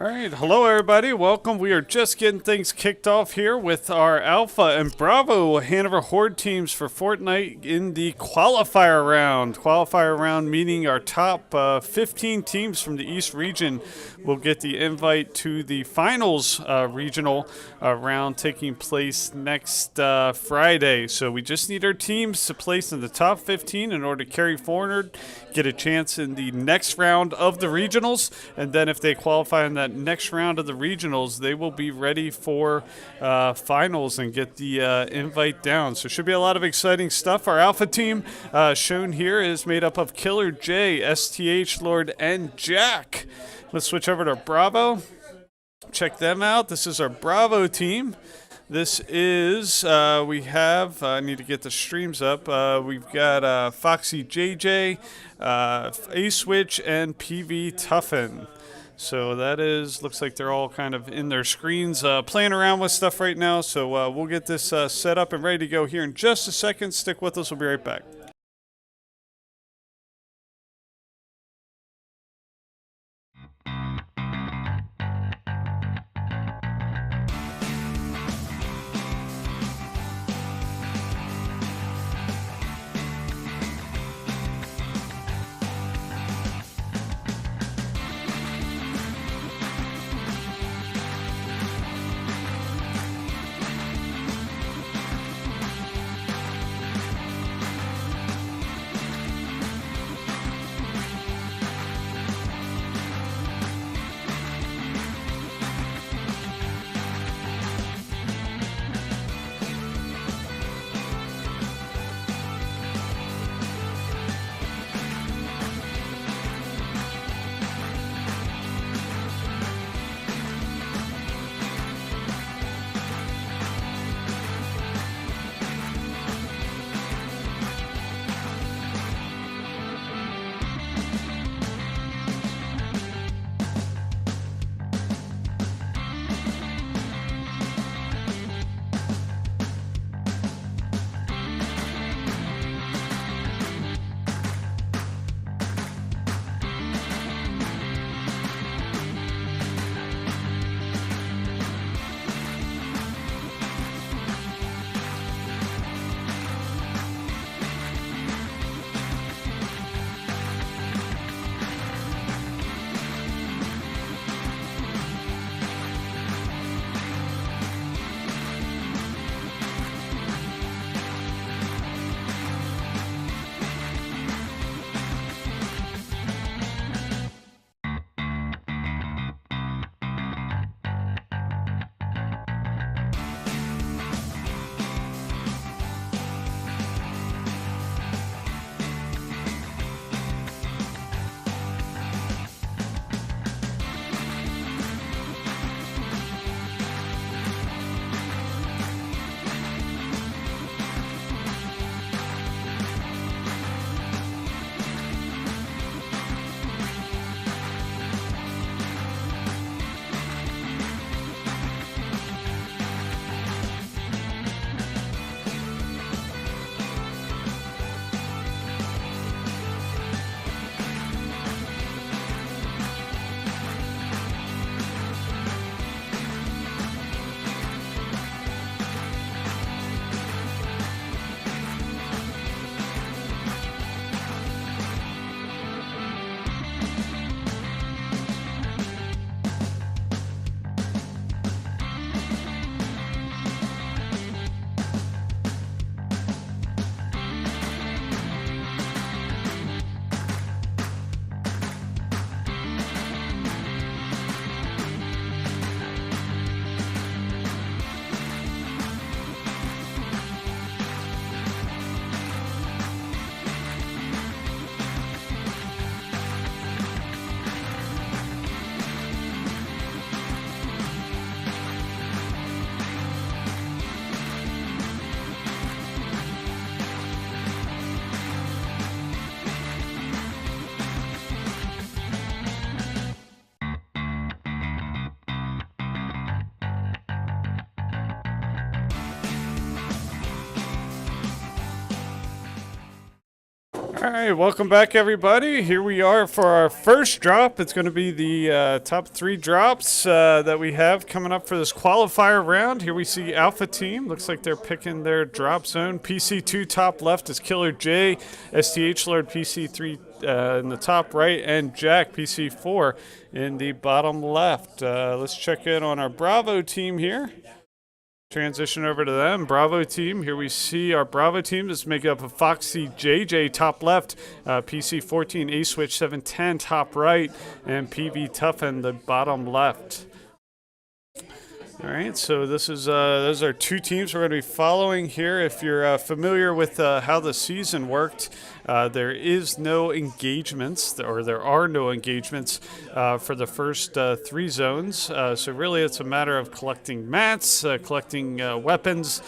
All right, hello everybody. Welcome. We are just getting things kicked off here with our Alpha and Bravo Hanover Horde teams for Fortnite in the qualifier round. Qualifier round meaning our top 15 teams from the East region will get the invite to the finals regional round taking place next Friday. So we just need our teams to place in the top 15 in order to carry forward, get a chance in the next round of the regionals, and then if they qualify in that next round of the regionals, they will be ready for finals and get the invite down. So should be a lot of exciting stuff. Our Alpha team shown here is made up of Killer J, STH Lord, and Jack. Let's switch over to Bravo. Check them out. This is our Bravo team. This is, we have, I need to get the streams up. We've got Foxy JJ, A-Switch, and PV Tuffin. So that is, looks like they're all kind of in their screens playing around with stuff right now. So we'll get this set up and ready to go here in just a second. Stick with us. We'll be right back. All right, welcome back, everybody. Here we are for our first drop. It's going to be the top 3 drops that we have coming up for this qualifier round. Here we see Alpha Team. Looks like they're picking their drop zone. PC2 top left is Killer J, STH Lord PC3 in the top right, and Jack PC4 in the bottom left. Let's check in on our Bravo team here. Transition over to them. Bravo team. Here we see our Bravo team. This is made up of Foxy JJ top left, PC14 A Switch 710 top right, and PV Toughen the bottom left. All right, so this is those are 2 teams we're going to be following here. If you're familiar with how the season worked, there is no engagements, or there are no engagements for the first 3 zones. So really, it's a matter of collecting mats, collecting weapons,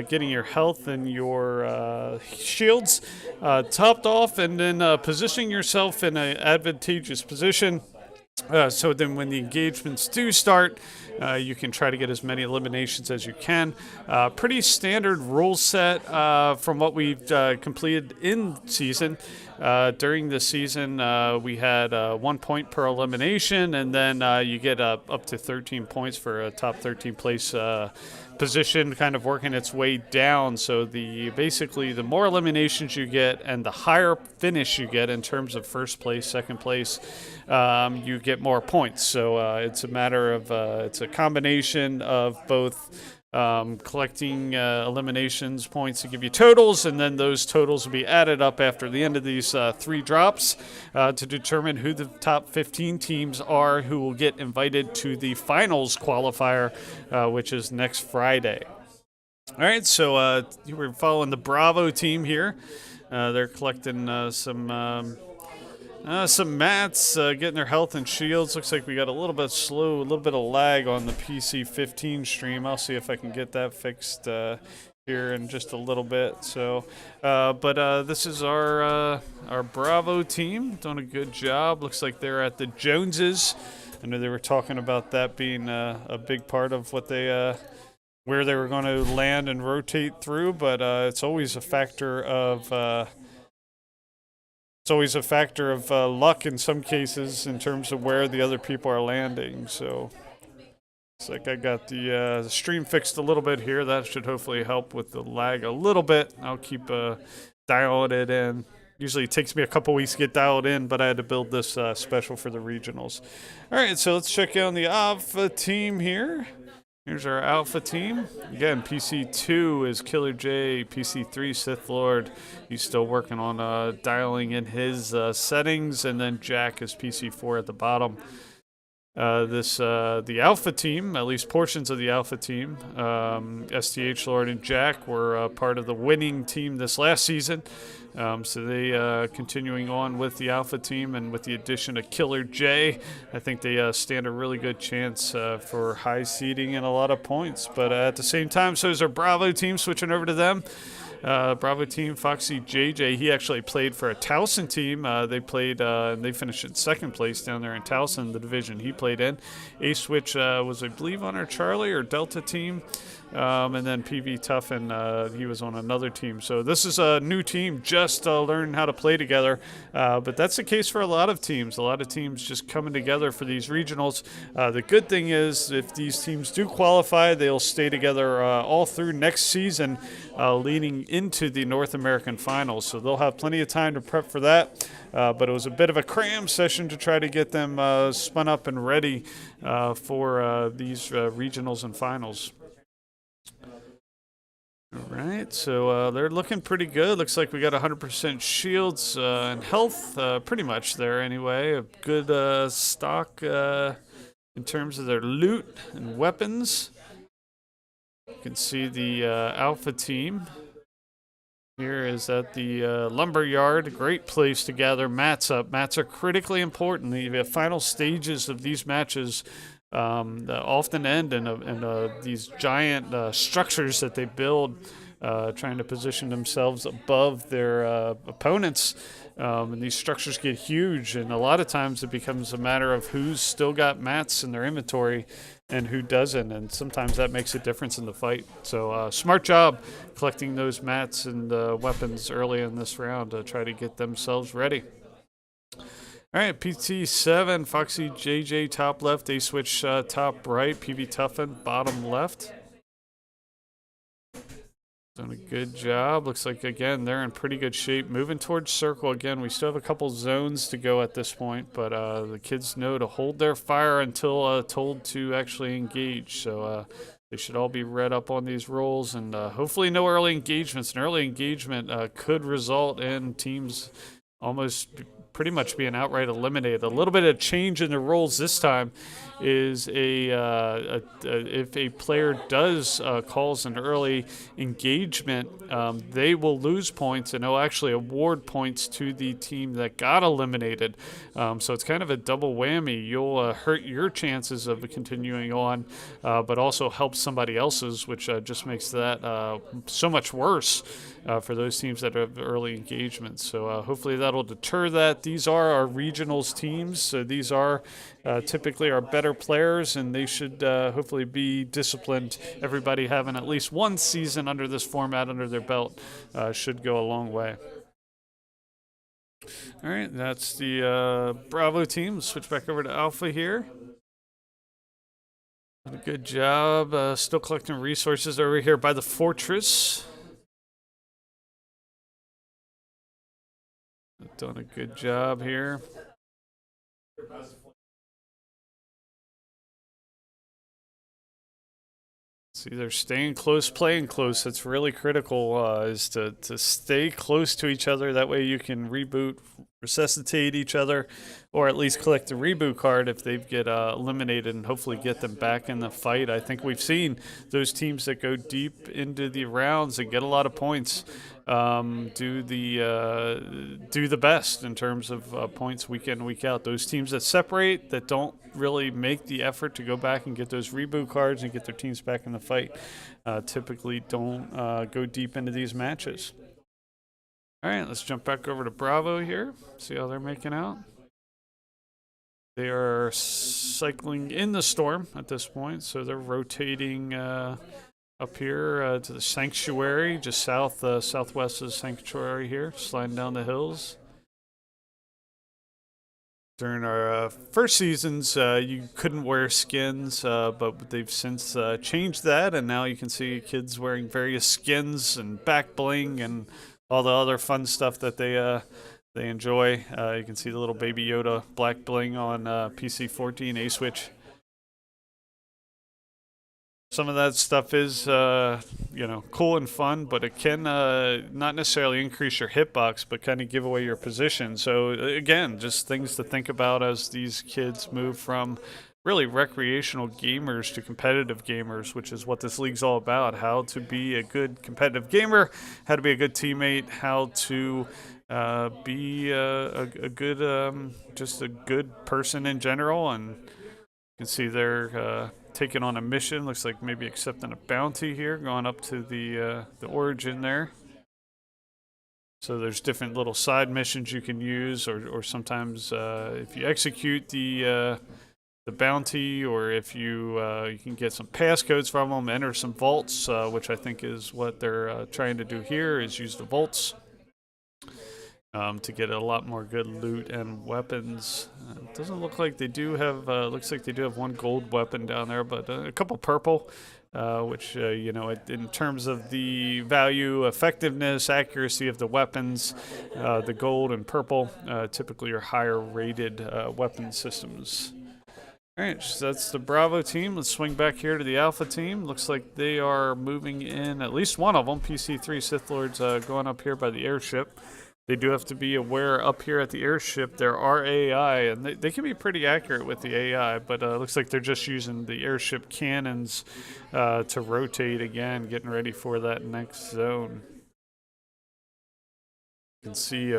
getting your health and your shields topped off, and then positioning yourself in an advantageous position. So then when the engagements do start, you can try to get as many eliminations as you can. Pretty standard rule set from what we've completed in season. During the season, we had 1 point per elimination, and then you get up to 13 points for a top 13 place position, kind of working its way down. So basically the more eliminations you get and the higher finish you get in terms of first place, second place, you get more points. So it's a matter of it's a combination of both collecting eliminations points to give you totals, and then those totals will be added up after the end of these 3 drops to determine who the top 15 teams are who will get invited to the finals qualifier, which is next Friday. All right, so we're following the Bravo team here. They're collecting some mats, getting their health and shields. Looks like we got a little bit slow, a little bit of lag on the PC15 stream. I'll see if I can get that fixed here in just a little bit. So, but this is our Bravo team doing a good job. Looks like they're at the Joneses. I know they were talking about that being a big part of what they where they were going to land and rotate through, but it's always a factor of luck in some cases in terms of where the other people are landing. So it's like I got the stream fixed a little bit here. That should hopefully help with the lag a little bit. I'll keep dialing it in. Usually it takes me a couple weeks to get dialed in, but I had to build this special for the regionals. All right, so let's check out the Alpha team here. Here's our Alpha team. Again, PC2 is Killer J, PC3 Sith Lord. He's still working on dialing in his settings, and then Jack is PC4 at the bottom. The Alpha team, at least portions of the Alpha team, STH Lord and Jack were part of the winning team this last season. So they continuing on with the Alpha team, and with the addition of Killer J, I think they stand a really good chance for high seeding and a lot of points. But at the same time, so is our Bravo team, switching over to them. Bravo team, Foxy JJ, he actually played for a Towson team. They played, and they finished in 2nd place down there in Towson, the division he played in. A-Switch was, I believe, on our Charlie or Delta team. And then PV Toughen, he was on another team. So this is a new team, just learning how to play together. But that's the case for a lot of teams. A lot of teams just coming together for these regionals. The good thing is, if these teams do qualify, they'll stay together all through next season, leading into the North American Finals. So they'll have plenty of time to prep for that. But it was a bit of a cram session to try to get them spun up and ready for these regionals and finals. All right, so they're looking pretty good. Looks like we got 100% shields and health, pretty much there anyway. A good stock in terms of their loot and weapons. You can see the Alpha team here is at the lumber yard. Great place to gather mats up. Mats are critically important. The final stages of these matches often end in these giant structures that they build, trying to position themselves above their opponents. And these structures get huge, and a lot of times it becomes a matter of who's still got mats in their inventory and who doesn't, and sometimes that makes a difference in the fight. So smart job collecting those mats and weapons early in this round to try to get themselves ready. All right, PT7, Foxy JJ top left, A-Switch top right, PV Tuffin bottom left. Done a good job. Looks like, again, they're in pretty good shape. Moving towards circle again. We still have a couple zones to go at this point, but the kids know to hold their fire until told to actually engage. So they should all be read up on these rolls, and hopefully no early engagements. An early engagement could result in teams almost pretty much being outright eliminated. A little bit of change in the rules this time is if a player does calls an early engagement, they will lose points, and they'll actually award points to the team that got eliminated. So it's kind of a double whammy. You'll hurt your chances of continuing on, but also help somebody else's, which just makes that so much worse for those teams that have early engagements. So hopefully that'll deter that. These are our regionals teams, so these are typically our better players, and they should hopefully be disciplined. Everybody having at least one season under this format under their belt should go a long way. All right, that's the Bravo team. Let's switch back over to Alpha here. Did a good job. Still collecting resources over here by the fortress. Done a good job here. See, they're staying close, playing close. That's really critical, is to stay close to each other. That way you can reboot, resuscitate each other, or at least collect the reboot card if they get eliminated, and hopefully get them back in the fight. I think we've seen those teams that go deep into the rounds and get a lot of points do the best in terms of points week in, week out. Those teams that separate, that don't really make the effort to go back and get those reboot cards and get their teams back in the fight, typically don't go deep into these matches. All right, let's jump back over to Bravo here, see how they're making out. They are cycling in the storm at this point, so they're rotating up here to the sanctuary, just southwest of the sanctuary here, sliding down the hills. During our first seasons, you couldn't wear skins, but they've since changed that, and now you can see kids wearing various skins and back bling and all the other fun stuff that they enjoy. You can see the little Baby Yoda black bling on PC14 A-Switch. Some of that stuff is, cool and fun, but it can not necessarily increase your hitbox, but kind of give away your position. So again, just things to think about as these kids move from really recreational gamers to competitive gamers, which is what this league's all about. How to be a good competitive gamer, how to be a good teammate, how to be a good, just a good person in general. And you can see they're taking on a mission. Looks like maybe accepting a bounty here, going up to the origin there. So there's different little side missions you can use, or sometimes if you execute the bounty, or if you can get some passcodes from them, enter some vaults, which I think is what they're trying to do here, is use the vaults to get a lot more good loot and weapons. It doesn't look like they do have, looks like they do have one gold weapon down there, but a couple purple, which, in terms of the value, effectiveness, accuracy of the weapons, the gold and purple typically are higher rated weapon systems. All right, so that's the Bravo team. Let's swing back here to the Alpha team. Looks like they are moving in, at least one of them, PC3 Sith Lords, going up here by the airship. They do have to be aware up here at the airship there are AI, and they can be pretty accurate with the AI, but it looks like they're just using the airship cannons to rotate again, getting ready for that next zone. You can see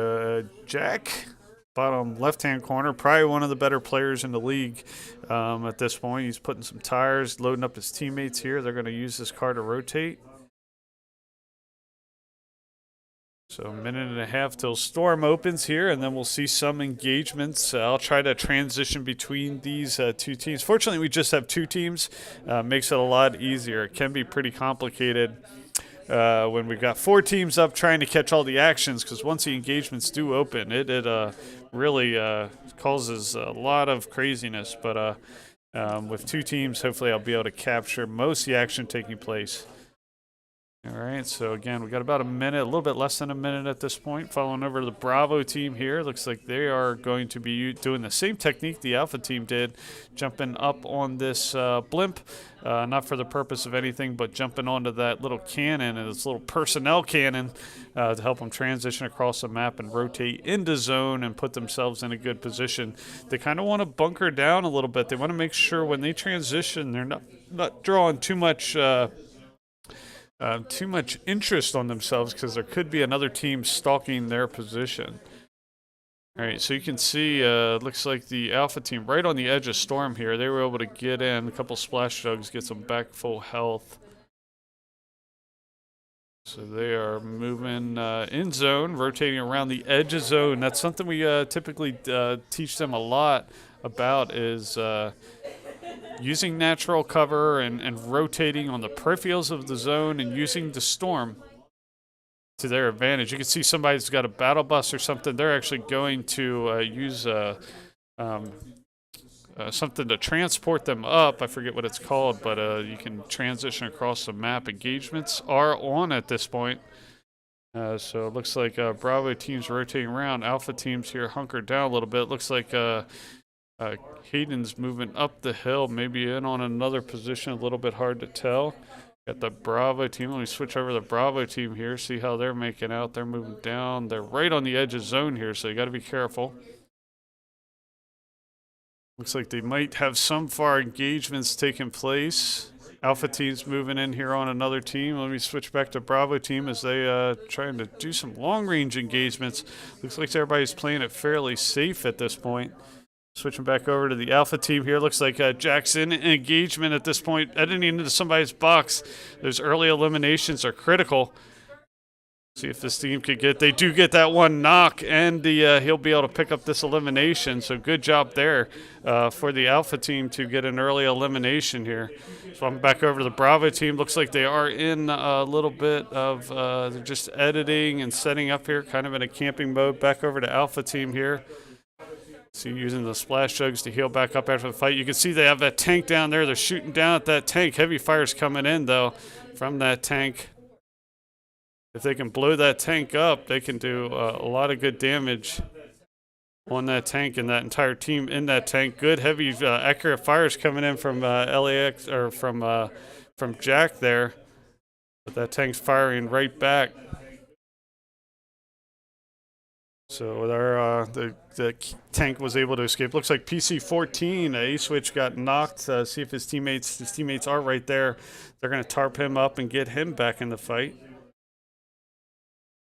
Jack, bottom left-hand corner, probably one of the better players in the league at this point. He's putting some tires, loading up his teammates here. They're going to use this car to rotate. So a minute and a half till Storm opens here, and then we'll see some engagements. I'll try to transition between these two teams. Fortunately, we just have two teams. Makes it a lot easier. It can be pretty complicated when we've got four teams up trying to catch all the actions, because once the engagements do open, it really causes a lot of craziness. But with two teams, hopefully I'll be able to capture most of the action taking place. All right, so again, we got about a minute, a little bit less than a minute at this point. Following over to the Bravo team here. Looks like they are going to be doing the same technique the Alpha team did, jumping up on this blimp, not for the purpose of anything, but jumping onto that little cannon, and this little personnel cannon to help them transition across the map and rotate into zone and put themselves in a good position. They kind of want to bunker down a little bit. They want to make sure when they transition, they're not drawing too much interest on themselves, because there could be another team stalking their position. All right, so you can see, looks like the Alpha team right on the edge of Storm here. They were able to get in a couple splash jugs, get some back full health. So they are moving in zone, rotating around the edge of zone. That's something we typically teach them a lot about, is using natural cover and rotating on the peripherals of the zone and using the Storm to their advantage. You can see somebody's got a battle bus or something. They're actually going to use something to transport them up. I forget what it's called, but you can transition across the map. Engagements are on at this point. So it looks like Bravo teams rotating around. Alpha teams here hunkered down a little bit. Looks like Hayden's moving up the hill, maybe in on another position, a little bit hard to tell. Got the Bravo team. Let me switch over to the Bravo team here, see how they're making out. They're moving down. They're right on the edge of zone here, so you got to be careful. Looks like they might have some far engagements taking place. Alpha team's moving in here on another team. Let me switch back to Bravo team as they trying to do some long-range engagements. Looks like everybody's playing it fairly safe at this point. Switching back over to the Alpha team here. Looks like Jackson in engagement at this point, editing into somebody's box. Those early eliminations are critical. See if this team could get, they do get that one knock, and he'll be able to pick up this elimination. So good job there for the Alpha team to get an early elimination here. So I'm back over to the Bravo team. Looks like they are in a little bit of, they're just editing and setting up here, kind of in a camping mode. Back over to Alpha team here. See, using the splash jugs to heal back up after the fight. You can see they have that tank down there. They're shooting down at that tank. Heavy fire's coming in, though, from that tank. If they can blow that tank up, they can do a lot of good damage on that tank and that entire team in that tank. Good, heavy, accurate fires coming in from LAX, or from Jack there. But that tank's firing right back. So the tank was able to escape. Looks like PC-14, A-Switch got knocked. See if his teammates are right there. They're going to tarp him up and get him back in the fight.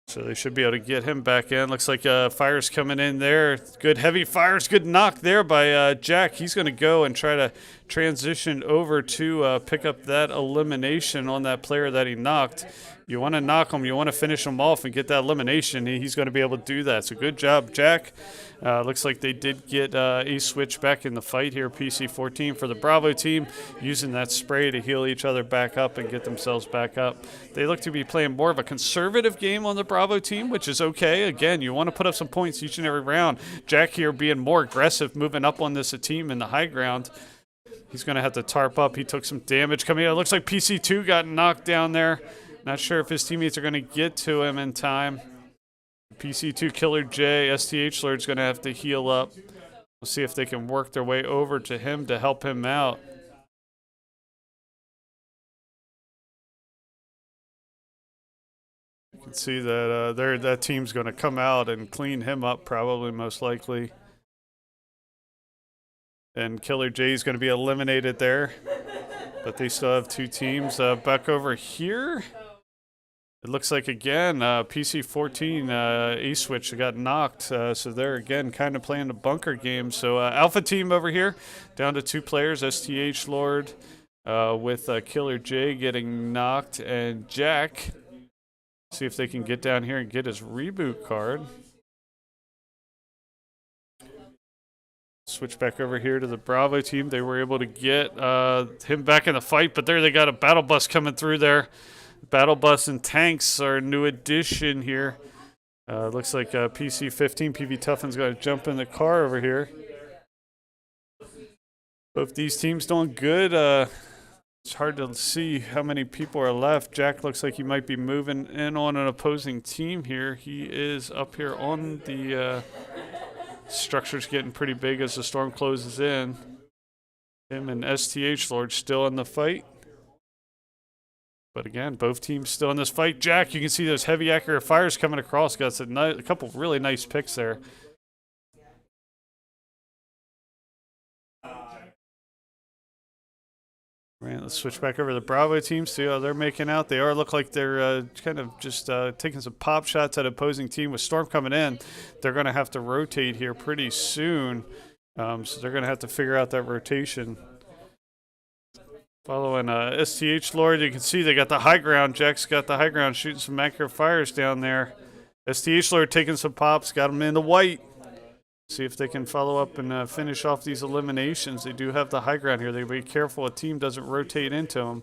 So they should be able to get him back in. Looks like fire's coming in there. Good heavy fires. Good knock there by Jack. He's going to go and try to transition over to pick up that elimination on that player that he knocked. You want to knock him. You want to finish him off and get that elimination. He's going to be able to do that. So good job, Jack. Looks like they did get A-Switch back in the fight here. PC-14 for the Bravo team, using that spray to heal each other back up and get themselves back up. They look to be playing more of a conservative game on the Bravo team, which is okay. Again, you want to put up some points each and every round. Jack here being more aggressive, moving up on this team in the high ground. He's going to have to tarp up. He took some damage coming out. It looks like PC-2 got knocked down there. Not sure if his teammates are going to get to him in time. PC-2 Killer J, STH Lord's going to have to heal up. We'll see if they can work their way over to him to help him out. You can see that that team's going to come out and clean him up, probably, most likely. And Killer J is going to be eliminated there. But they still have two teams. Back over here. It looks like, again, PC-14, A-Switch got knocked, so they're, again, kind of playing the bunker game. So Alpha team over here, down to two players, STH Lord with Killer J getting knocked, and Jack See if they can get down here and get his reboot card. Switch back over here to the Bravo team. They were able to get him back in the fight, but there they got a battle bus coming through there. Battle bus and tanks are a new addition here. Looks like PC-15 PV Tuffin's got to jump in the car over here. Both these teams doing good. It's hard to see how many people are left. Jack looks like he might be moving in on an opposing team here. He is up here on the structure's getting pretty big as the storm closes in. Him and STH Lord still in the fight. But again, both teams still in this fight. Jack, you can see those heavy accurate fires coming across. Got a couple really nice picks there. Right, let's switch back over to the Bravo team, see how they're making out. They look like they're kind of just taking some pop shots at opposing team. With Storm coming in, they're going to have to rotate here pretty soon. So they're going to have to figure out that rotation. Following STH Lord, you can see they got the high ground. Jack's got the high ground, shooting some accurate fires down there. STH Lord taking some pops, got him in the white. See if they can follow up and finish off these eliminations. They do have the high ground here. They be careful a team doesn't rotate into them.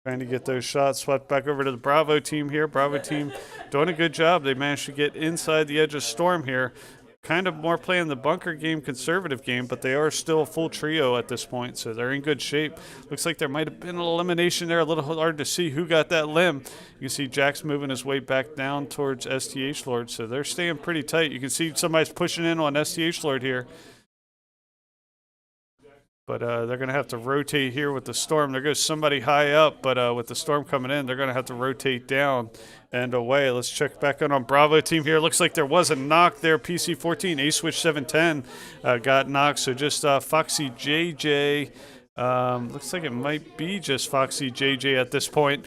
Trying to get those shots. Swept back over to the Bravo team here. Bravo team doing a good job. They managed to get inside the edge of Storm here. Kind of more playing the bunker game, conservative game, but they are still a full trio at this point, so they're in good shape. Looks like there might have been an elimination there. A little hard to see who got that limb. You can see Jack's moving his way back down towards STH Lord, so they're staying pretty tight. You can see somebody's pushing in on STH Lord here. But they're going to have to rotate here with the storm. There goes somebody high up, but with the storm coming in, they're going to have to rotate down and away. Let's check back on Bravo team here. Looks like there was a knock there. PC-14, A-Switch 710 got knocked. So just Foxy JJ. Looks like it might be just Foxy JJ at this point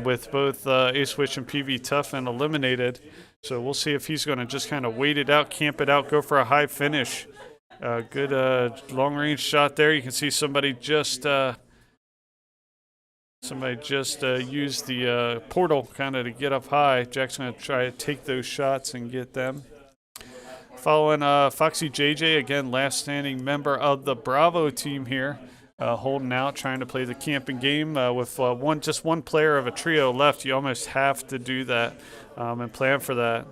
with both A-Switch and PV Tuffin eliminated. So we'll see if he's going to just kind of wait it out, camp it out, go for a high finish. Good long-range shot there. You can see somebody just used the portal kind of to get up high. Jack's going to try to take those shots and get them. Following Foxy JJ, again, last standing member of the Bravo team here, holding out, trying to play the camping game with just one player of a trio left. You almost have to do that and plan for that.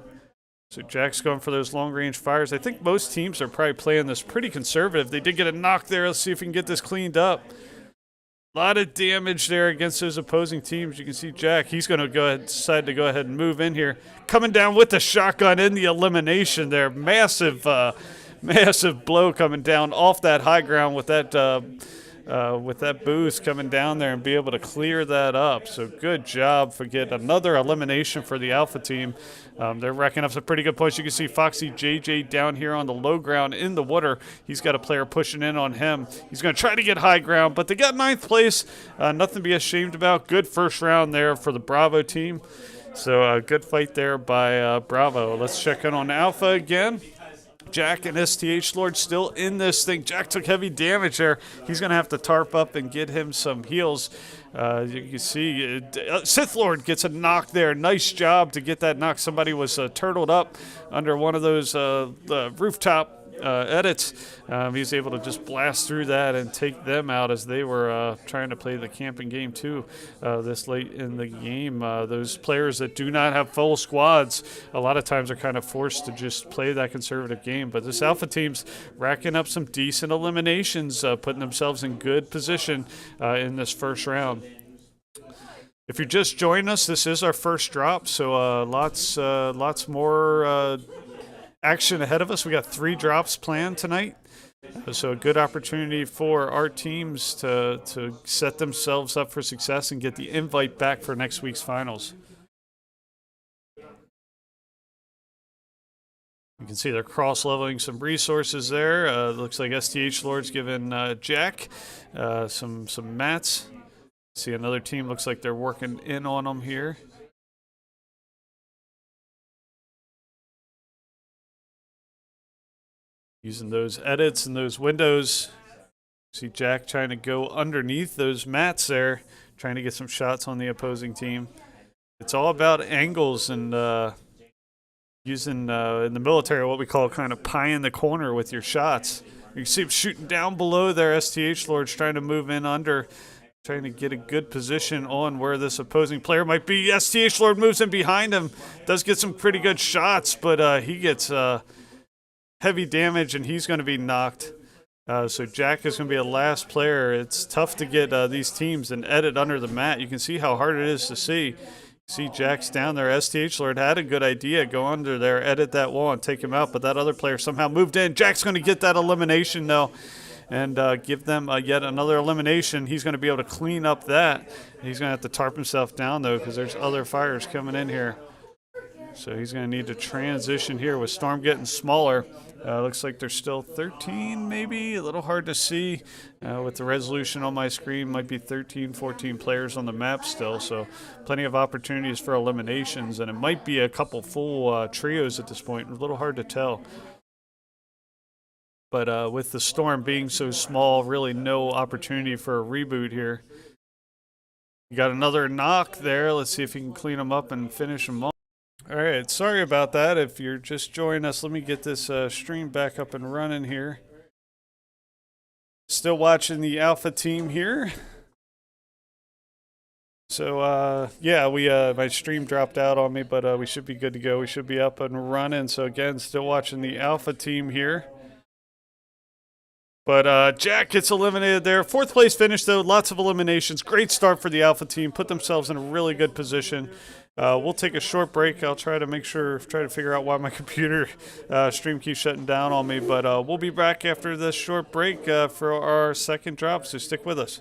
So Jack's going for those long-range fires. I think most teams are probably playing this pretty conservative. They did get a knock there. Let's see if we can get this cleaned up. A lot of damage there against those opposing teams. You can see Jack, he's going to decide to go ahead and move in here. Coming down with the shotgun in the elimination there. Massive blow coming down off that high ground with that boost coming down there and be able to clear that up. So good job for getting another elimination for the Alpha team. They're racking up some pretty good points. You can see Foxy JJ down here on the low ground in the water. He's got a player pushing in on him. He's going to try to get high ground, but they got 9th place. Nothing to be ashamed about. Good first round there for the Bravo team. So good fight there by Bravo. Let's check in on Alpha again. Jack and STH Lord still in this thing. Jack took heavy damage there. He's going to have to tarp up and get him some heals. You can see Sith Lord gets a knock there. Nice job to get that knock. Somebody was turtled up under one of those rooftop edits. He was able to just blast through that and take them out as they were trying to play the camping game too this late in the game. Those players that do not have full squads a lot of times are kind of forced to just play that conservative game. But this Alpha team's racking up some decent eliminations, putting themselves in good position in this first round. If you're just joining us, this is our first drop, so lots more action ahead of us. We got 3 drops planned tonight, so a good opportunity for our teams to set themselves up for success and get the invite back for next week's finals. You can see they're cross-leveling some resources there. Looks like STH Lord's giving Jack some mats. See another team, looks like they're working in on them here. Using those edits and those windows. See Jack trying to go underneath those mats there, trying to get some shots on the opposing team. It's all about angles and using in the military what we call kind of pie in the corner with your shots. You can see him shooting down below there. STH Lord's trying to move in under, trying to get a good position on where this opposing player might be. STH Lord moves in behind him, does get some pretty good shots, but he gets heavy damage and he's going to be knocked. So Jack is going to be a last player. It's tough to get these teams and edit under the mat. You can see how hard it is to see. See Jack's down there. STH Lord had a good idea. Go under there, edit that wall, and take him out. But that other player somehow moved in. Jack's going to get that elimination, though, and give them yet another elimination. He's going to be able to clean up that. He's going to have to tarp himself down, though, because there's other fires coming in here. So he's going to need to transition here with Storm getting smaller. Looks like there's still 13, maybe. A little hard to see with the resolution on my screen. Might be 13, 14 players on the map still. So plenty of opportunities for eliminations. And it might be a couple full trios at this point. A little hard to tell. But with the Storm being so small, really no opportunity for a reboot here. You got another knock there. Let's see if he can clean them up and finish them off. All right, sorry about that. If you're just joining us, let me get this stream back up and running here. Still watching the Alpha team here. So, yeah, my stream dropped out on me, but we should be good to go. We should be up and running. So, again, still watching the Alpha team here. But Jack gets eliminated there. 4th place finish, though. Lots of eliminations. Great start for the Alpha team. Put themselves in a really good position. We'll take a short break. I'll try to figure out why my computer stream keeps shutting down on me. But we'll be back after this short break for our second drop, so stick with us.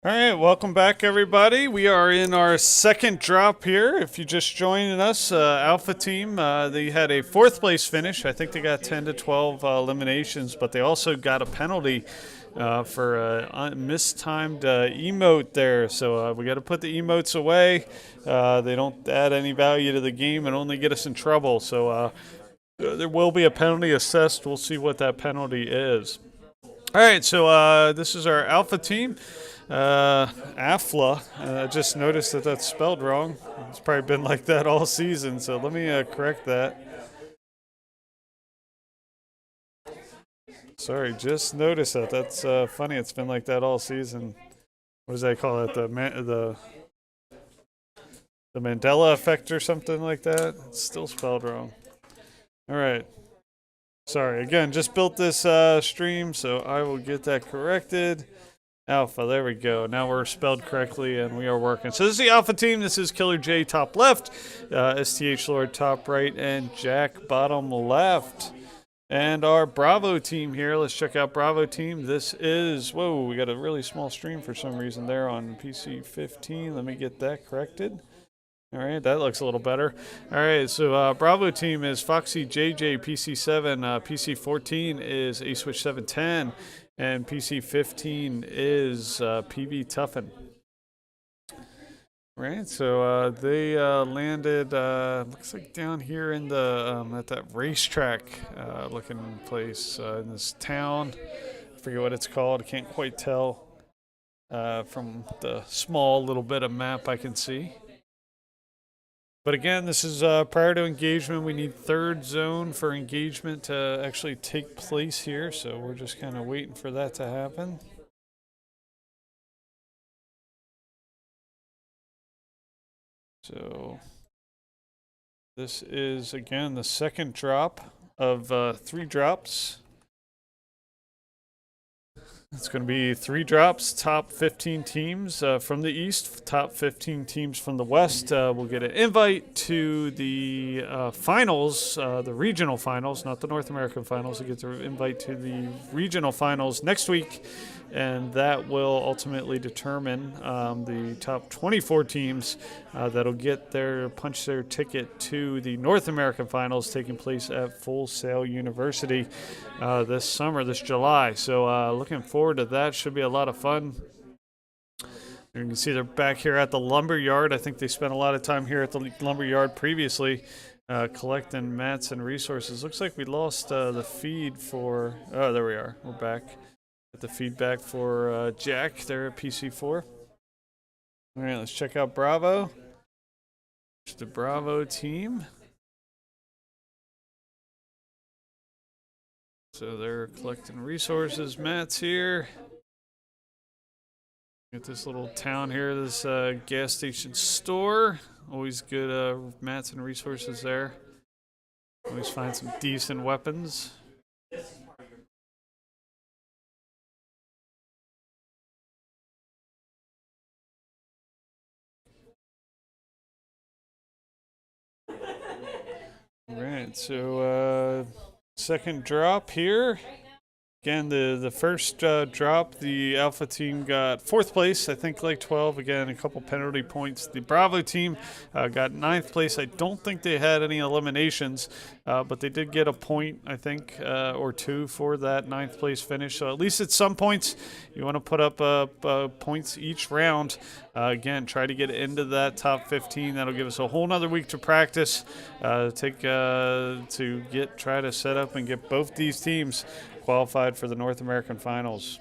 All right, welcome back, everybody. We are in our second drop here. If you just joined us, Alpha Team, they had a fourth place finish. I think they got 10 to 12 eliminations, but they also got a penalty for a mistimed emote there. So we got to put the emotes away. They don't add any value to the game and only get us in trouble. So there will be a penalty assessed. We'll see what that penalty is. All right, so this is our Alpha Team. AFLA. I just noticed that that's spelled wrong. It's probably been like that all season, so let me correct that. Sorry, just noticed that. That's funny. It's been like that all season. What does that call it? The Mandela effect or something like that? It's still spelled wrong. All right. Sorry. Again, just built this stream, so I will get that corrected. Alpha, there we go. Now we're spelled correctly and we are working. So this is the Alpha Team. This is Killer J top left, STH Lord top right, and Jack bottom left. And our Bravo Team here. Let's check out Bravo Team. This is, whoa, we got a really small stream for some reason there on PC 15. Let me get that corrected. All right, that looks a little better. All right, so Bravo Team is Foxy JJ PC7. PC 14 is A Switch 710. And PC 15 is PV Tuffin. Right, so they landed, looks like down here in the at that racetrack looking place in this town. I forget what it's called. I can't quite tell from the small little bit of map I can see. But again, this is prior to engagement. We need third zone for engagement to actually take place here. So we're just kind of waiting for that to happen. So this is, again, the second drop of 3 drops. It's going to be 3 drops, top 15 teams from the East, top 15 teams from the West. We'll get an invite to the finals, the regional finals, not the North American finals. We'll get the invite to the regional finals next week, and that will ultimately determine the top 24 teams that'll get punch their ticket to the North American finals taking place at Full Sail University this summer, this July. So looking forward to that. Should be a lot of fun. You can see they're back here at the lumber yard. I think they spent a lot of time here at the lumber yard previously collecting mats and resources. Looks like we lost the feed for, oh, there we are. We're back. Get the feedback for Jack there at PC4. All right, let's check out Bravo. It's the Bravo Team. So they're collecting resources, mats here. Got this little town here, this gas station store. Always good mats and resources there. Always find some decent weapons. Alright, so second drop here. Again, the first drop, the Alpha Team got 4th place, I think like 12. Again, a couple penalty points. The Bravo Team got 9th place. I don't think they had any eliminations, but they did get a point, I think, or 2 for that 9th place finish. So at least at some points, you want to put up points each round. Again, try to get into that top 15. That'll give us a whole nother week to practice, try to set up and get both these teams qualified for the North American finals.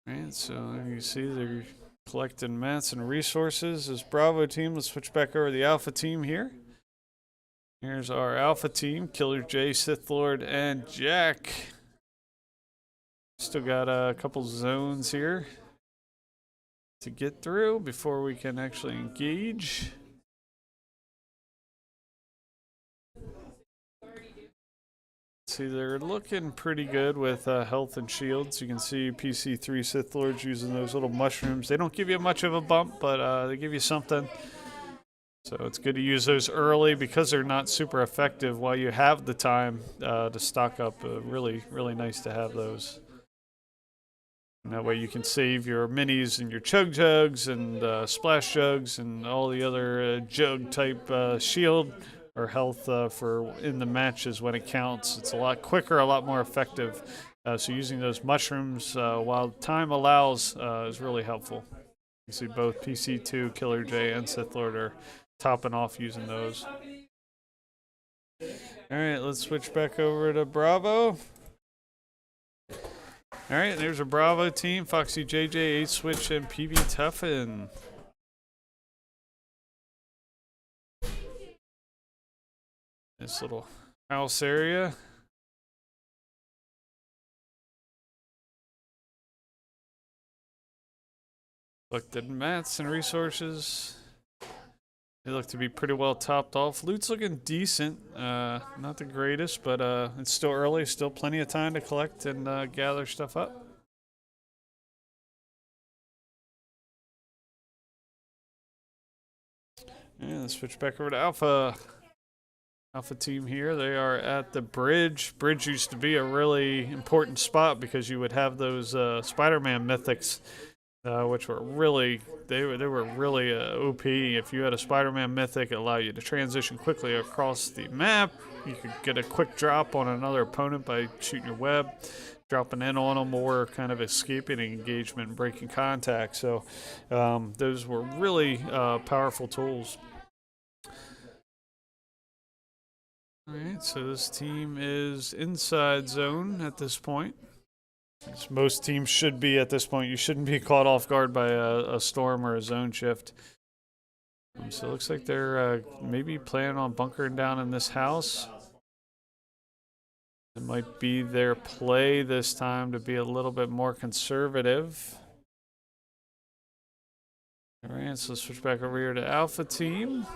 Alright, so you see they're collecting mats and resources. This Bravo Team, let's switch back over to the Alpha Team here. Here's our Alpha Team, Killer J, Sith Lord, and Jack. Still got a couple zones here to get through before we can actually engage. See, they're looking pretty good with health and shields. You can see PC3 Sith Lords using those little mushrooms. They don't give you much of a bump, but they give you something. So it's good to use those early because they're not super effective while you have the time to stock up. Really, really nice to have those. And that way you can save your minis and your chug jugs and splash jugs and all the other jug type shield or health for in the matches when it counts. It's a lot quicker, a lot more effective. So using those mushrooms while time allows is really helpful. You see both PC2, Killer J, and Sith Lord are topping off using those. Alright, let's switch back over to Bravo. Alright, there's a Bravo team. Foxy JJ, 8-Switch, and PB Tuffin. This little house area. Collected mats and resources. They look to be pretty well topped off. Loot's looking decent. Not the greatest, but it's still early. Still plenty of time to collect and gather stuff up. And let's switch back over to Alpha. Alpha team here. They are at the bridge. Bridge used to be a really important spot because you would have those Spider-Man mythics, which were really they were really OP. If you had a Spider-Man mythic, it allowed you to transition quickly across the map. You could get a quick drop on another opponent by shooting your web, dropping in on them, or kind of escaping engagement and breaking contact. So those were really powerful tools. Alright, so this team is inside zone at this point. As most teams should be at this point. You shouldn't be caught off guard by a storm or a zone shift. So it looks like they're maybe planning on bunkering down in this house. It might be their play this time to be a little bit more conservative. Alright, so let's switch back over here to Alpha team.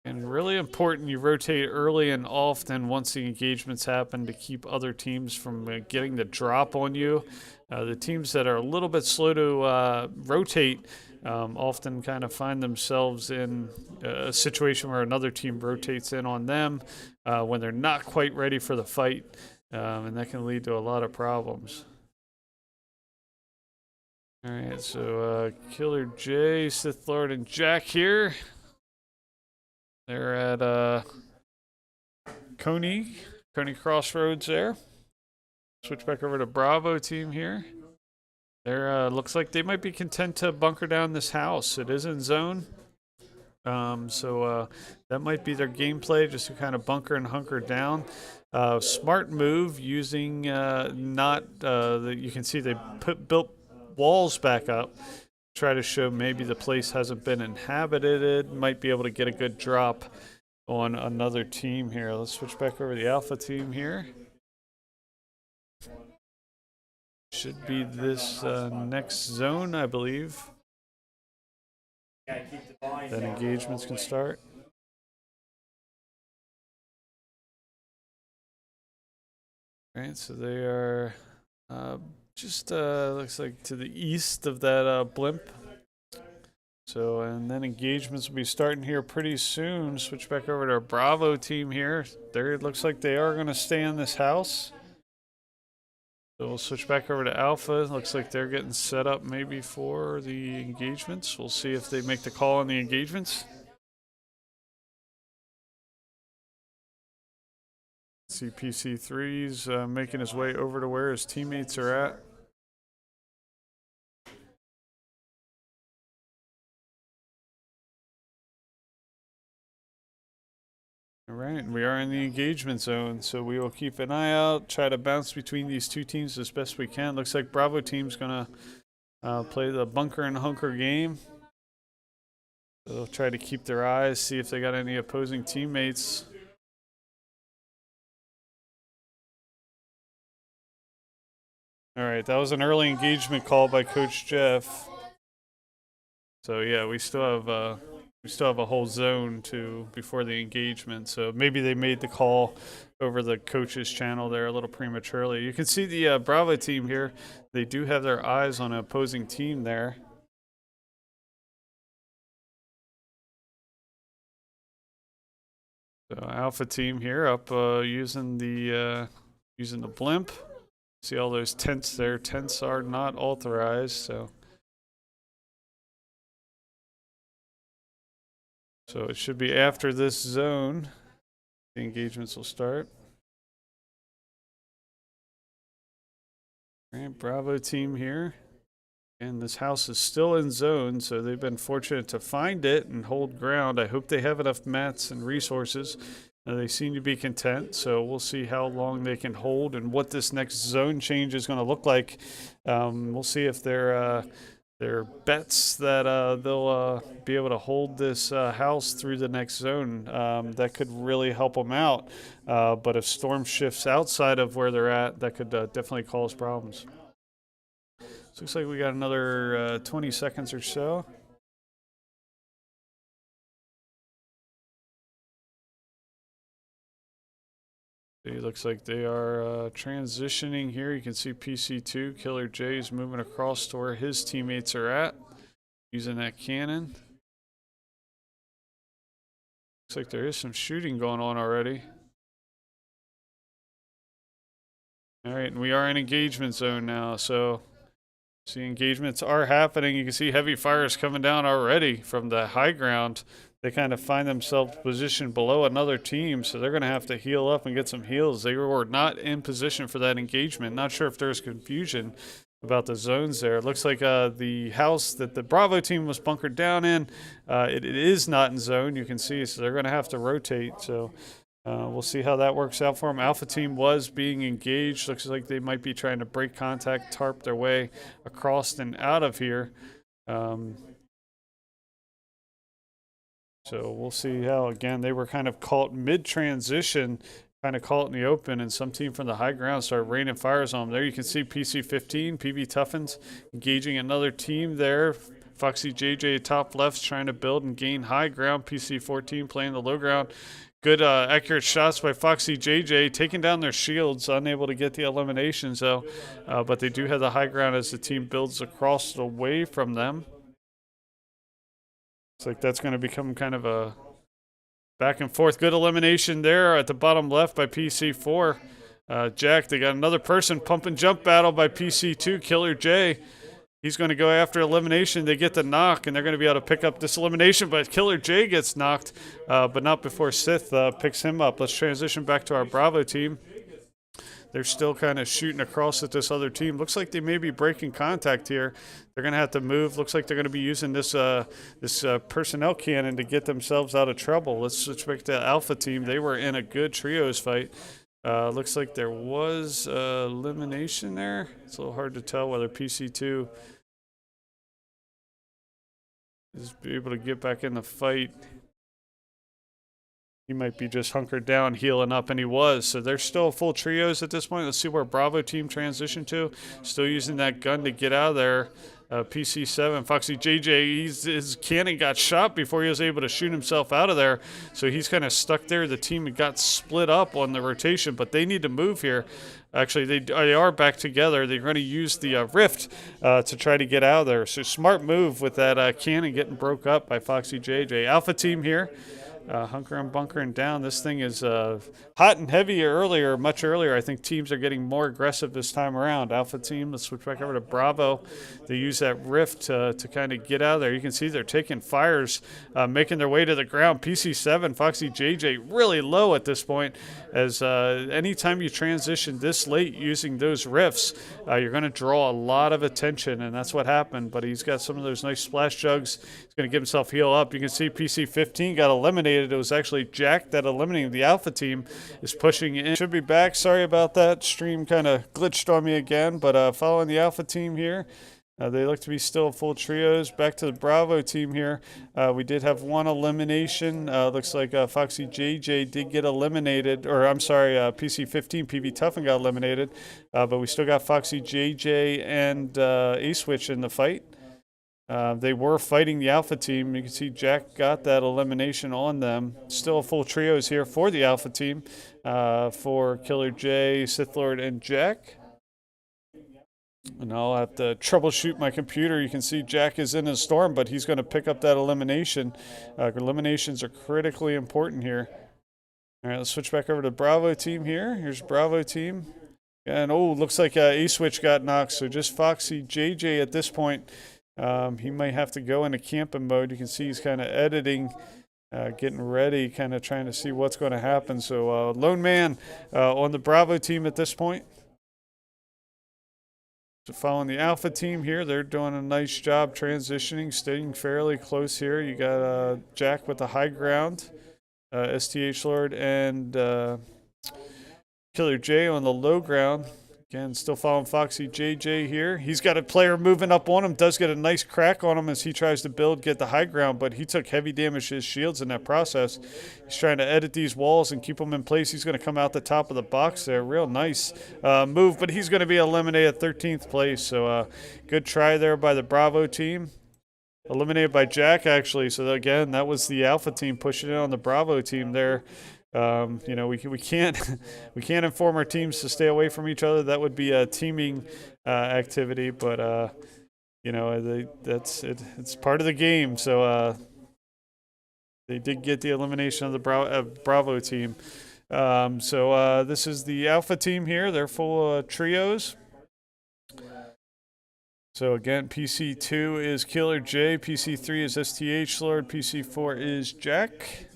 And really important, you rotate early and often once the engagements happen to keep other teams from getting the drop on you. The teams that are a little bit slow to rotate often kind of find themselves in a situation where another team rotates in on them when they're not quite ready for the fight, and that can lead to a lot of problems. Alright, so Killer J, Sith Lord, and Jack here. They're at Coney Crossroads there. Switch back over to Bravo team here. They're looks like they might be content to bunker down this house. It is in zone. So that might be their gameplay, just to kind of bunker and hunker down. Smart move using you can see they built walls back up. Try to show maybe the place hasn't been inhabited. Might be able to get a good drop on another team here. Let's switch back over to the Alpha team here. Should be this next zone, I believe. Then engagements can start. Alright, so they are just looks like to the east of that blimp. So, and then engagements will be starting here pretty soon. Switch back over to our Bravo team here. There, it looks like they are going to stay in this house. So we'll switch back over to Alpha. Looks like they're getting set up maybe for the engagements. We'll see if they make the call on the engagements. See PC3's making his way over to where his teammates are at. Alright, we are in the engagement zone, so we will keep an eye out, try to bounce between these two teams as best we can. Looks like Bravo team's gonna play the bunker and hunker game. So they'll try to keep their eyes, see if they got any opposing teammates. Alright, that was an early engagement call by Coach Jeff. So yeah, we still have a whole zone before the engagement. So maybe they made the call over the coach's channel there a little prematurely. You can see the Bravo team here. They do have their eyes on an opposing team there. So Alpha team here up using the blimp. See all those tents there. Tents are not authorized, so it should be after this zone. The engagements will start. All right, Bravo team here. And this house is still in zone, so they've been fortunate to find it and hold ground. I hope they have enough mats and resources. They seem to be content, so we'll see how long they can hold and what this next zone change is going to look like. We'll see if their bets that they'll be able to hold this house through the next zone. That could really help them out. But if storm shifts outside of where they're at, that could definitely cause problems. So looks like we got another 20 seconds or so. It looks like they are transitioning here. You can see PC2, Killer J is moving across to where his teammates are at, using that cannon. Looks like there is some shooting going on already. All right, and we are in engagement zone now, so see engagements are happening. You can see heavy fires coming down already from the high ground. They kind of find themselves positioned below another team, so they're going to have to heal up and get some heals. They were not in position for that engagement. Not sure if there's confusion about the zones there. It looks like the house that the Bravo team was bunkered down in, it is not in zone, you can see, so they're going to have to rotate. So we'll see how that works out for them. Alpha team was being engaged. Looks like they might be trying to break contact, tarp their way across and out of here. So we'll see how, again, they were kind of caught mid-transition, kind of caught in the open, and some team from the high ground started raining fires on them. There you can see PC15, PV Tuffins, engaging another team there. Foxy JJ top left trying to build and gain high ground. PC14 playing the low ground. Good accurate shots by Foxy JJ, taking down their shields, unable to get the eliminations though. But they do have the high ground as the team builds across away from them. Looks like that's going to become kind of a back and forth. Good elimination there at the bottom left by PC4. Jack, they got another person pump and jump battle by PC2, Killer J. He's going to go after elimination. They get the knock, and they're going to be able to pick up this elimination, but Killer J gets knocked, but not before Sith picks him up. Let's transition back to our Bravo team. They're still kind of shooting across at this other team. Looks like they may be breaking contact here. They're going to have to move. Looks like they're going to be using this personnel cannon to get themselves out of trouble. Let's switch back to Alpha team. They were in a good trios fight. Looks like there was elimination there. It's a little hard to tell whether PC2 is able to get back in the fight. He might be just hunkered down, healing up, and he was. So they're still full trios at this point. Let's see where Bravo team transitioned to. Still using that gun to get out of there. PC7, Foxy JJ, his cannon got shot before he was able to shoot himself out of there. So he's kind of stuck there. The team got split up on the rotation, but they need to move here. Actually, they are back together. They're going to use the rift to try to get out of there. So smart move with that cannon getting broke up by Foxy JJ. Alpha team here. Hunker and bunkering down. This thing is hot and heavy much earlier. I think teams are getting more aggressive this time around. Alpha team, let's switch back over to Bravo. They use that rift to kind of get out of there. You can see they're taking fires, making their way to the ground. PC7, Foxy JJ, really low at this point, as anytime you transition this late using those rifts, you're going to draw a lot of attention, and that's what happened. But he's got some of those nice splash jugs. He's going to give himself heal up. You can see PC15 got eliminated. It was actually Jack that eliminated the Alpha team, is pushing in. Should be back. Sorry about that. Stream kind of glitched on me again, but following the Alpha team here. They look to be still full trios. Back to the Bravo team here. We did have one elimination. Looks like Foxy JJ did get eliminated, or I'm sorry, PC15 PV Tuffin got eliminated, but we still got Foxy JJ and A-Switch in the fight. They were fighting the Alpha team. You can see Jack got that elimination on them. Still full trios here for the Alpha team, for Killer J, Sith Lord, and Jack. And I'll have to troubleshoot my computer. You can see Jack is in a storm, but he's going to pick up that elimination. Eliminations are critically important here. All right, let's switch back over to Bravo team here. Here's Bravo team. And oh, looks like A-Switch got knocked. So just Foxy JJ at this point. He might have to go into camping mode. You can see he's kind of editing, getting ready, kind of trying to see what's going to happen. So Lone Man on the Bravo team at this point. So following the Alpha team here, they're doing a nice job transitioning, staying fairly close here. You got Jack with the high ground, STH Lord, and Killer J on the low ground. Again, still following Foxy JJ here. He's got a player moving up on him. Does get a nice crack on him as he tries to build, get the high ground, but he took heavy damage to his shields in that process. He's trying to edit these walls and keep them in place. He's going to come out the top of the box there. Real nice move, but he's going to be eliminated at 13th place. So good try there by the Bravo team. Eliminated by Jack, actually. So again, that was the Alpha team pushing in on the Bravo team there. You know, we can't inform our teams to stay away from each other. That would be a teaming activity, but you know, that's it. It's part of the game. So they did get the elimination of the Bravo team. So this is the Alpha team here. They're full trios. So again, PC2 is Killer J, PC3 is STH Lord, PC4 is Jack.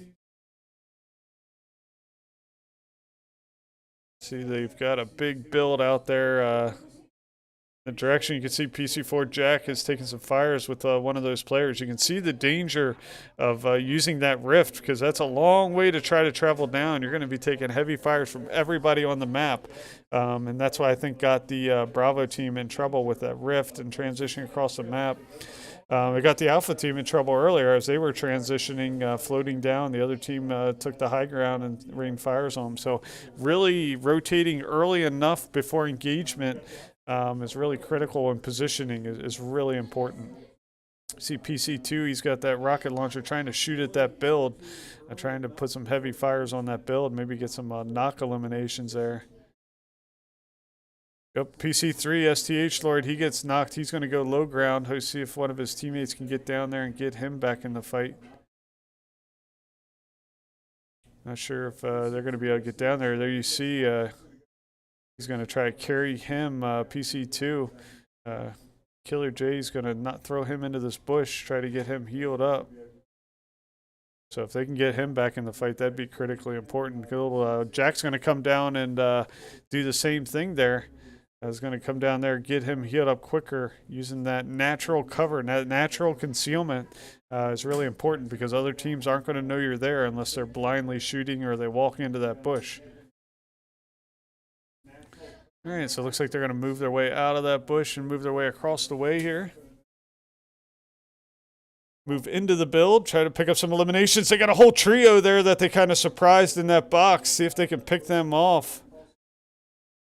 See, they've got a big build out there. The direction you can see PC4 Jack is taking some fires with one of those players. You can see the danger of using that rift, because that's a long way to try to travel down. You're going to be taking heavy fires from everybody on the map. And that's why I think got the Bravo team in trouble with that rift and transitioning across the map. We got the Alpha team in trouble earlier as they were transitioning, floating down. The other team took the high ground and rained fires on them. So really rotating early enough before engagement is really critical, and positioning is really important. See PC2, he's got that rocket launcher trying to shoot at that build, trying to put some heavy fires on that build, maybe get some knock eliminations there. Yep, PC3, STH Lord, he gets knocked. He's going to go low ground. Let's see if one of his teammates can get down there and get him back in the fight. Not sure if they're going to be able to get down there. There you see he's going to try to carry him, PC2. Killer J's going to not throw him into this bush, try to get him healed up. So if they can get him back in the fight, that'd be critically important. Jack's going to come down and do the same thing there. I was going to come down there, get him healed up quicker using that natural cover, that natural concealment is really important, because other teams aren't going to know you're there unless they're blindly shooting or they walk into that bush. All right, so it looks like they're going to move their way out of that bush and move their way across the way here. Move into the build, try to pick up some eliminations. They got a whole trio there that they kind of surprised in that box. See if they can pick them off.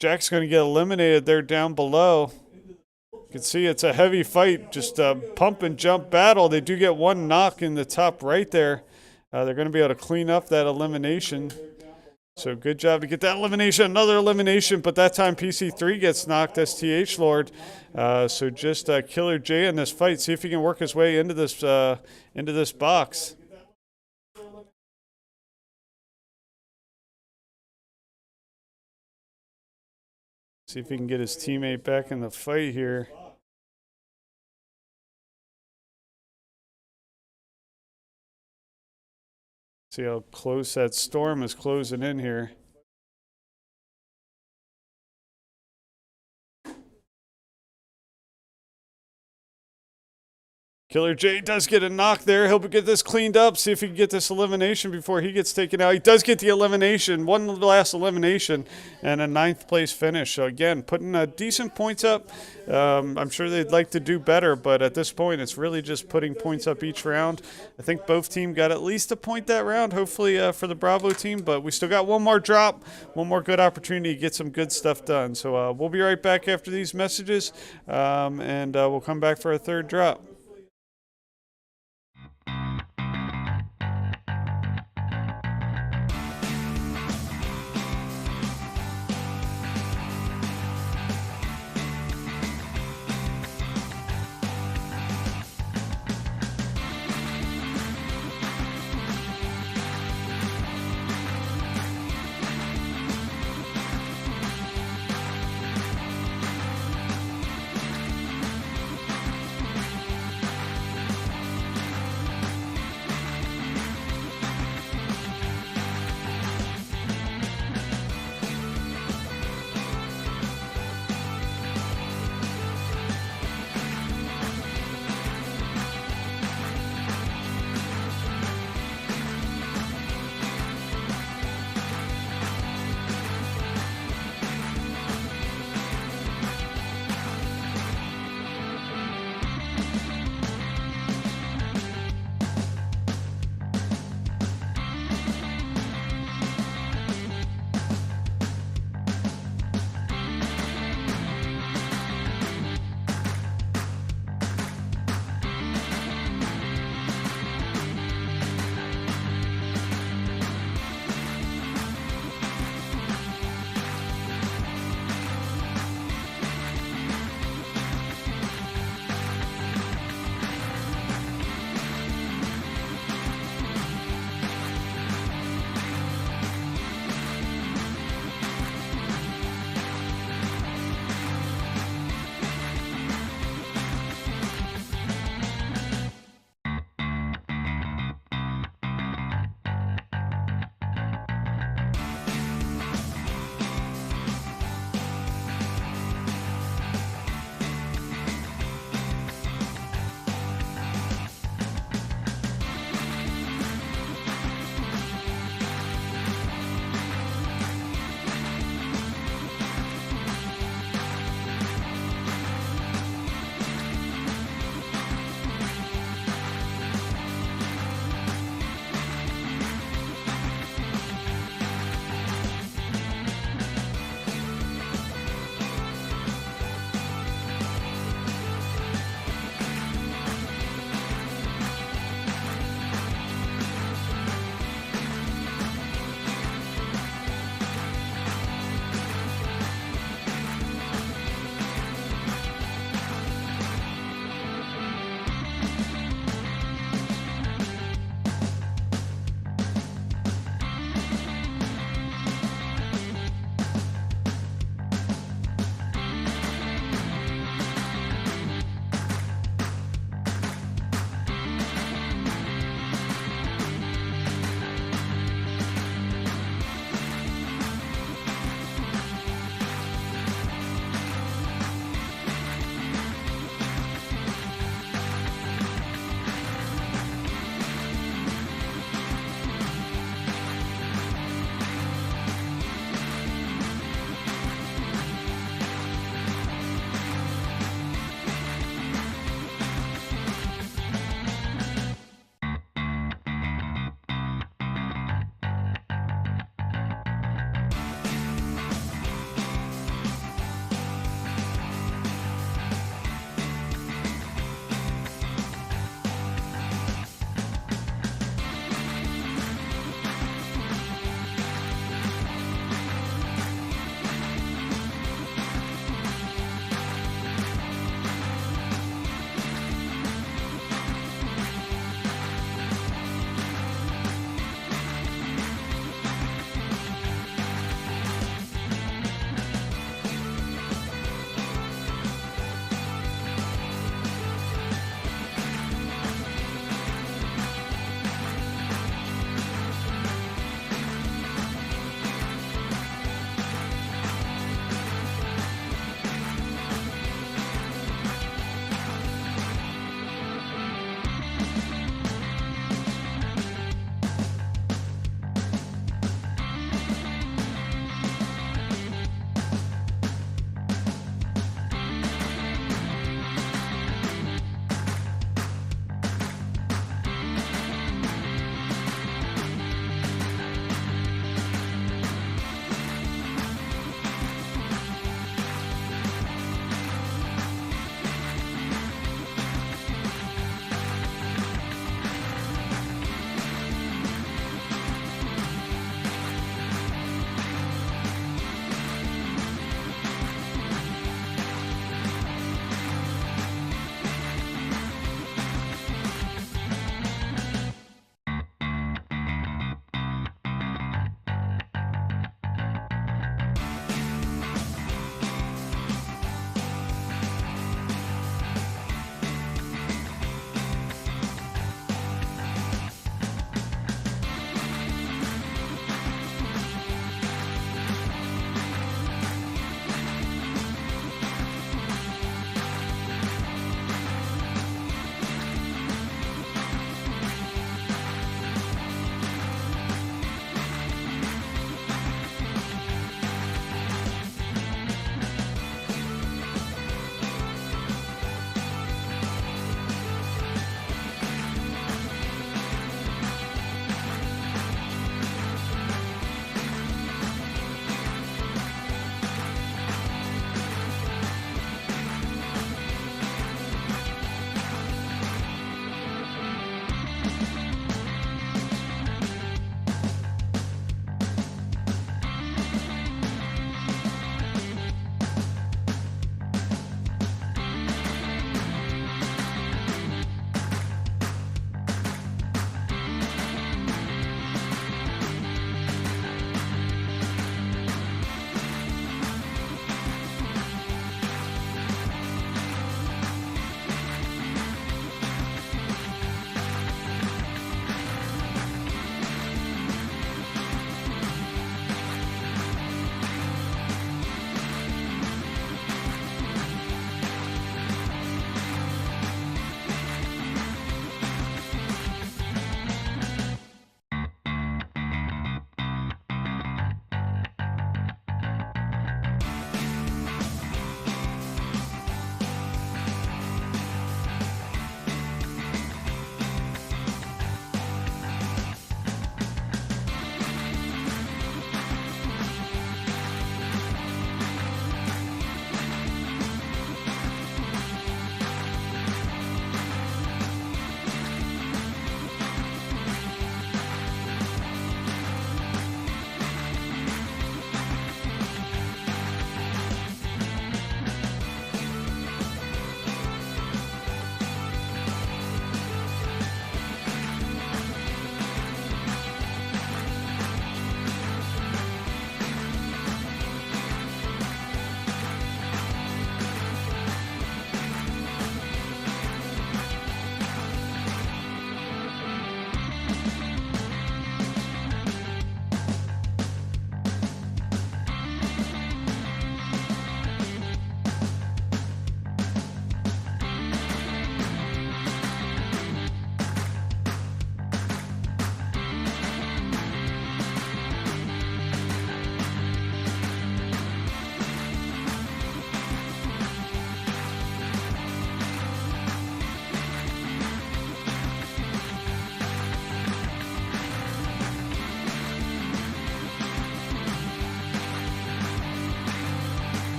Jack's going to get eliminated there down below. You can see it's a heavy fight, just a pump and jump battle. They do get one knock in the top right there. They're going to be able to clean up that elimination. So good job to get that elimination. Another elimination, but that time PC3 gets knocked, STH Lord. So just Killer J in this fight. See if he can work his way into this box. See if he can get his teammate back in the fight here. See how close that storm is closing in here. Killer J does get a knock there. He'll get this cleaned up. See if he can get this elimination before he gets taken out. He does get the elimination. One last elimination and a 9th place finish. So again, putting decent points up. I'm sure they'd like to do better, but at this point, it's really just putting points up each round. I think both teams got at least a point that round, hopefully for the Bravo team, but we still got one more drop, one more good opportunity to get some good stuff done. So we'll be right back after these messages, and we'll come back for a third drop.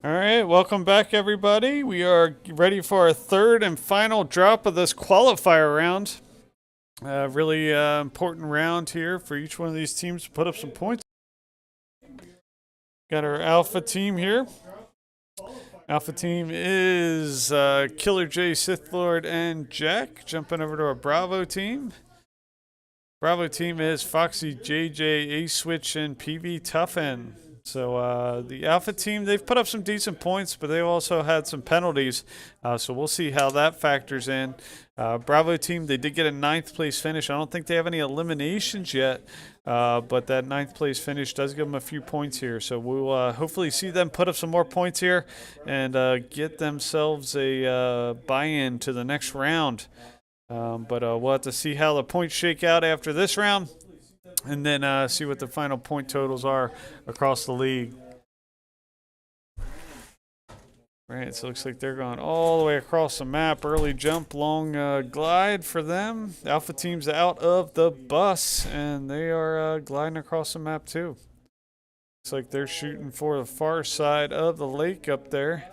All right, welcome back, everybody. We are ready for our third and final drop of this qualifier round. Really important round here for each one of these teams to put up some points. Got our alpha team here. Alpha team is Killer J, Sith Lord, and Jack. Jumping over to our Bravo team. Bravo team is Foxy, JJ, A-Switch, and PV Tuffin. So the Alpha team, they've put up some decent points, but they've also had some penalties. So we'll see how that factors in. Bravo team, they did get a 9th place finish. I don't think they have any eliminations yet, but that 9th place finish does give them a few points here. So we'll hopefully see them put up some more points here and get themselves a buy-in to the next round. But we'll have to see how the points shake out after this round, and then see what the final point totals are across the league. Right, so it looks like they're going all the way across the map. Early jump, long glide for them. Alpha team's out of the bus, and they are gliding across the map too. Looks like they're shooting for the far side of the lake up there.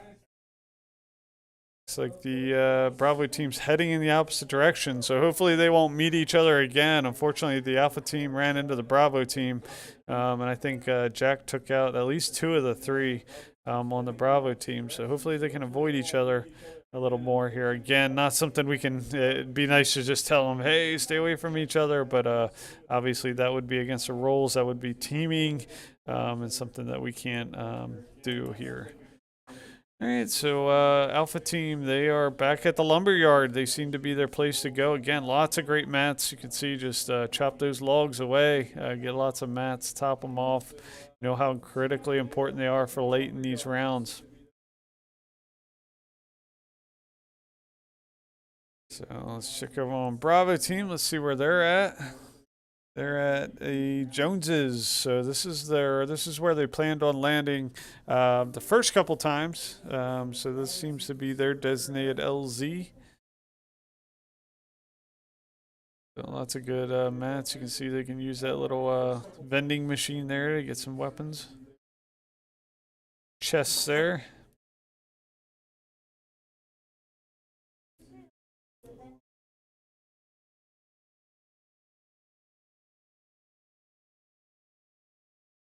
It's like the Bravo team's heading in the opposite direction, so hopefully they won't meet each other again. Unfortunately, the Alpha team ran into the Bravo team, and I think Jack took out at least 2 of the 3 on the Bravo team, so hopefully they can avoid each other a little more here. Again, not something we can, it'd be nice to just tell them, hey, stay away from each other, but obviously that would be against the rules. That would be teaming, and something that we can't do here. All right, so Alpha Team, they are back at the lumberyard. They seem to be their place to go. Again, lots of great mats. You can see just chop those logs away, get lots of mats, top them off. You know how critically important they are for late in these rounds. So let's check over on Bravo Team. Let's see where they're at. They're at a Joneses, so this is where they planned on landing the first couple times. So this seems to be their designated LZ. So lots of good mats. You can see they can use that little vending machine there to get some weapons. Chests there.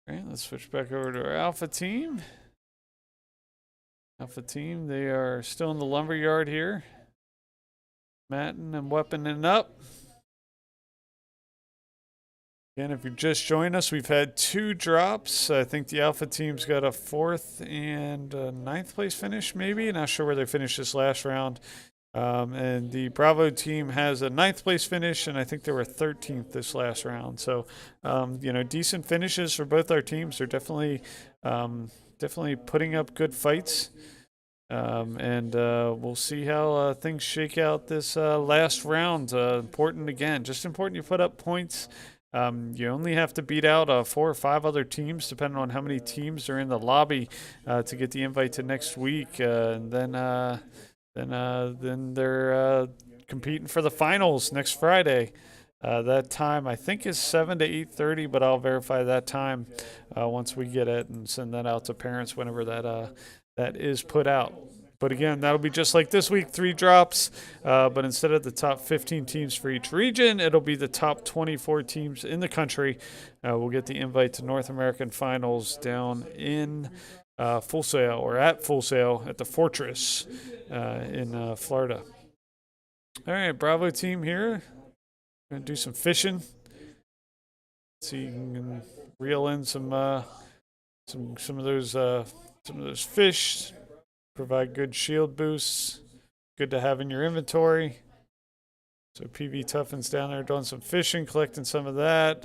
All right, let's switch back over to our Alpha Team. Alpha Team, they are still in the lumberyard here. Matting and weaponing up. Again, if you're just joining us, we've had 2 drops. I think the Alpha team's got a 4th and 9th place finish, maybe. Not sure where they finished this last round. And the Bravo team has a 9th place finish, and I think they were 13th this last round. So, you know, decent finishes for both our teams. They're definitely putting up good fights. And we'll see how things shake out this last round. Important again, just important you put up points. You only have to beat out 4 or 5 other teams, depending on how many teams are in the lobby, to get the invite to next week. And then they're competing for the finals next Friday. That time I think is 7 to 8:30, but I'll verify that time once we get it and send that out to parents whenever that is put out. But again, that'll be just like this week, 3 drops. But instead of the top 15 teams for each region, it'll be the top 24 teams in the country. We'll get the invite to North American Finals down in Full Sail, or at Full Sail at the Fortress in Florida. All right, Bravo team here. Gonna do some fishing. See if you can reel in some of those fish. Provide good shield boosts. Good to have in your inventory. So PV Tuffin's down there doing some fishing, collecting some of that.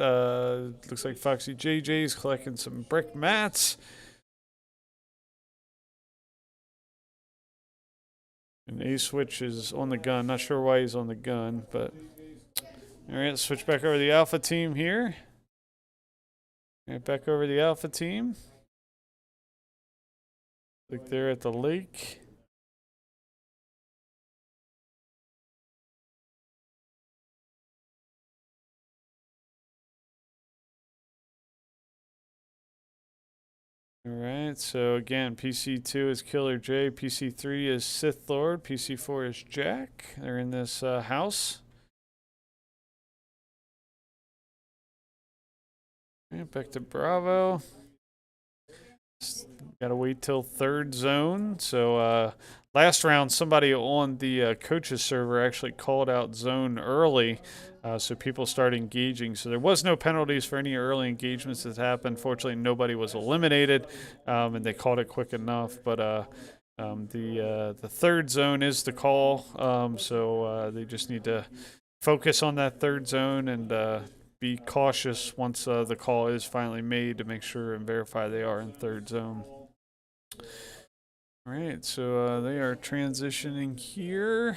Looks like Foxy JJ's collecting some brick mats. And A-Switch is on the gun. Not sure why he's on the gun, but... Alright, let's switch back over to the Alpha team here. Alright, back over to the Alpha team. Like they're at the lake. All right, so again, PC2 is Killer J, PC3 is Sith Lord, PC4 is Jack. They're in this house. All right, back to Bravo. Gotta wait till third zone. So last round, somebody on the coaches server actually called out zone early, so people started engaging. So there was no penalties for any early engagements that happened. Fortunately, nobody was eliminated, and they called it quick enough. But the third zone is the call, so they just need to focus on that third zone and be cautious once the call is finally made to make sure and verify they are in third zone. All right, so they are transitioning here.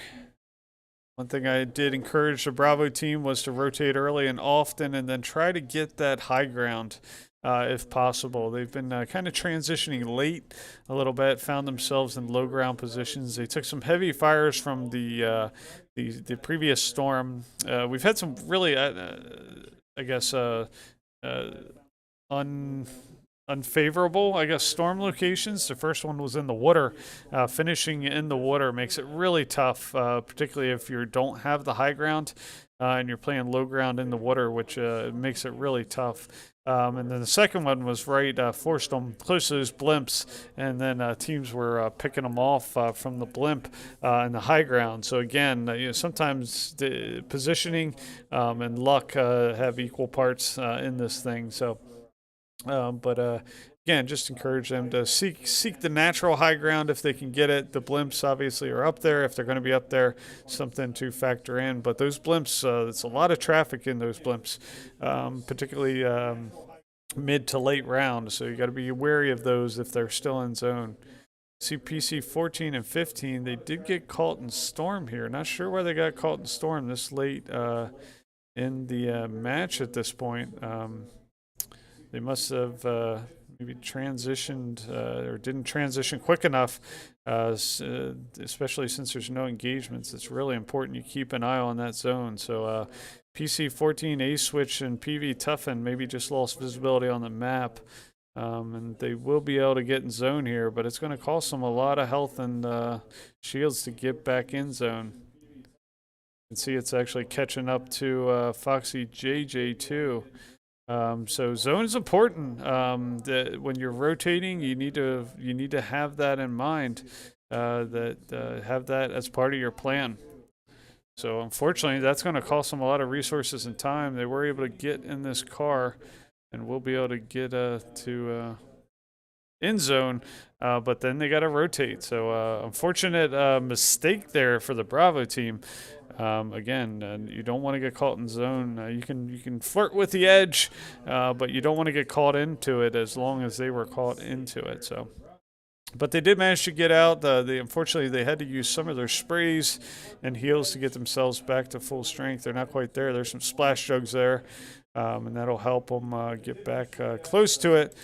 One thing I did encourage the Bravo team was to rotate early and often and then try to get that high ground if possible. They've been kind of transitioning late a little bit, found themselves in low ground positions. They took some heavy fires from the previous storm. We've had some really, I guess, unfavorable, I guess, storm locations. The first one was in the water. Finishing in the water makes it really tough, particularly if you don't have the high ground and you're playing low ground in the water, which makes it really tough. And then the second one was forced them close to those blimps, and then teams were picking them off from the blimp in the high ground. So again, sometimes the positioning and luck have equal parts in this thing. So. Again, just encourage them to seek the natural high ground if they can get it. The blimps obviously are up there if they're going to be up there, something to factor in. But those blimps, it's a lot of traffic in those blimps, particularly mid to late round. So you got to be wary of those if they're still in zone. See PC 14 and 15, they did get caught in storm here. Not sure why they got caught in storm this late in the match at this point. They must have maybe transitioned or didn't transition quick enough, especially since there's no engagements. It's really important you keep an eye on that zone. So PC 14, A-Switch, and PV Tuffin maybe just lost visibility on the map. And they will be able to get in zone here, but it's going to cost them a lot of health and shields to get back in zone. You can see it's actually catching up to Foxy JJ too. So zone is important. When you're rotating, you need to have that in mind. Have that as part of your plan. So unfortunately, that's going to cost them a lot of resources and time. They were able to get in this car, and we'll be able to get to in zone, but then they got to rotate. So unfortunate mistake there for the Bravo team. Again, you don't want to get caught in zone. You can flirt with the edge, but you don't want to get caught into it as long as they were caught into it. So, but they did manage to get out. Unfortunately, they had to use some of their sprays and heals to get themselves back to full strength. They're not quite there. There's some splash jugs there, and that'll help them get back close to it.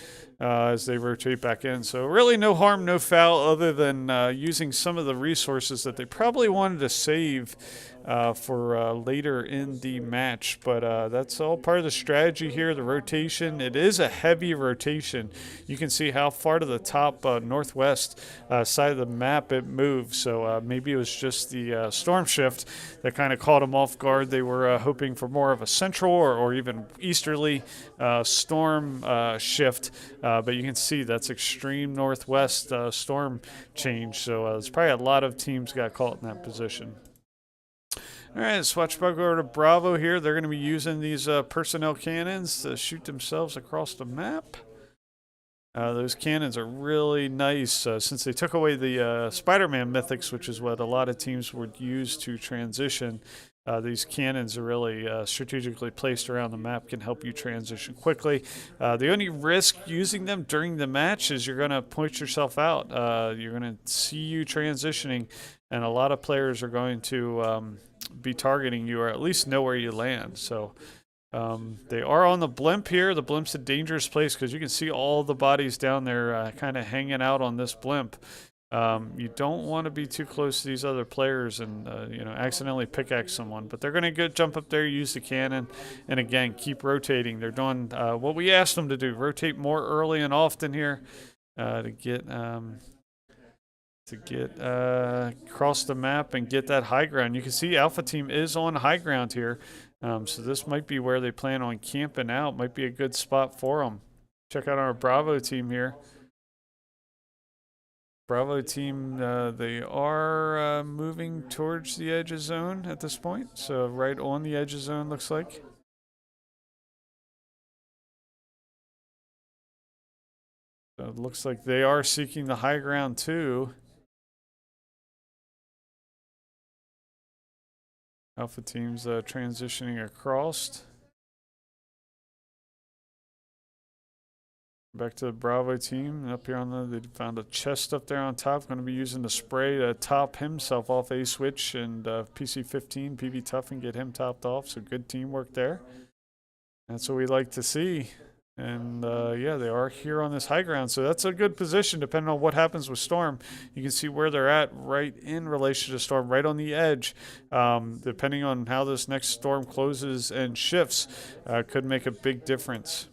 As they rotate back in. So really no harm, no foul, other than using some of the resources that they probably wanted to save for later in the match. But that's all part of the strategy here, the rotation. It is a heavy rotation. You can see how far to the top northwest side of the map it moves. So maybe it was just the storm shift that kind of caught them off guard. They were hoping for more of a central or even easterly storm shift. But you can see that's extreme northwest storm change. So there's probably a lot of teams got caught in that position. All right, swatch back over to Bravo here. They're going to be using these personnel cannons to shoot themselves across the map. Those cannons are really nice since they took away the Spider-Man mythics, which is what a lot of teams would use to transition. These cannons are really strategically placed around the map, can help you transition quickly. The only risk using them during the match is you're going to point yourself out. You're going to see you transitioning, and a lot of players are going to be targeting you or at least know where you land. So they are on the blimp here. The blimp's a dangerous place because you can see all the bodies down there kind of hanging out on this blimp. You don't want to be too close to these other players and accidentally pickaxe someone, but they're going to jump up there, use the cannon, and again keep rotating. They're doing what we asked them to do: rotate more early and often here. to get across the map and get that high ground. You can see Alpha Team is on high ground here, so this might be where they plan on camping out. Might be a good spot for them. Check out our Bravo team here. Bravo team, they are moving towards the edge of zone at this point, so right on the edge of zone looks like. So it looks like they are seeking the high ground too. Alpha team's transitioning across. Back to the Bravo team. Up here on they found a chest up there on top. Going to be using the spray to top himself off A switch and PC-15, PV Tough, and get him topped off. So good teamwork there. That's what we like to see. And yeah, they are here on this high ground. So that's a good position depending on what happens with Storm. You can see where they're at right in relation to Storm, right on the edge. Depending on how this next storm closes and shifts, could make a big difference.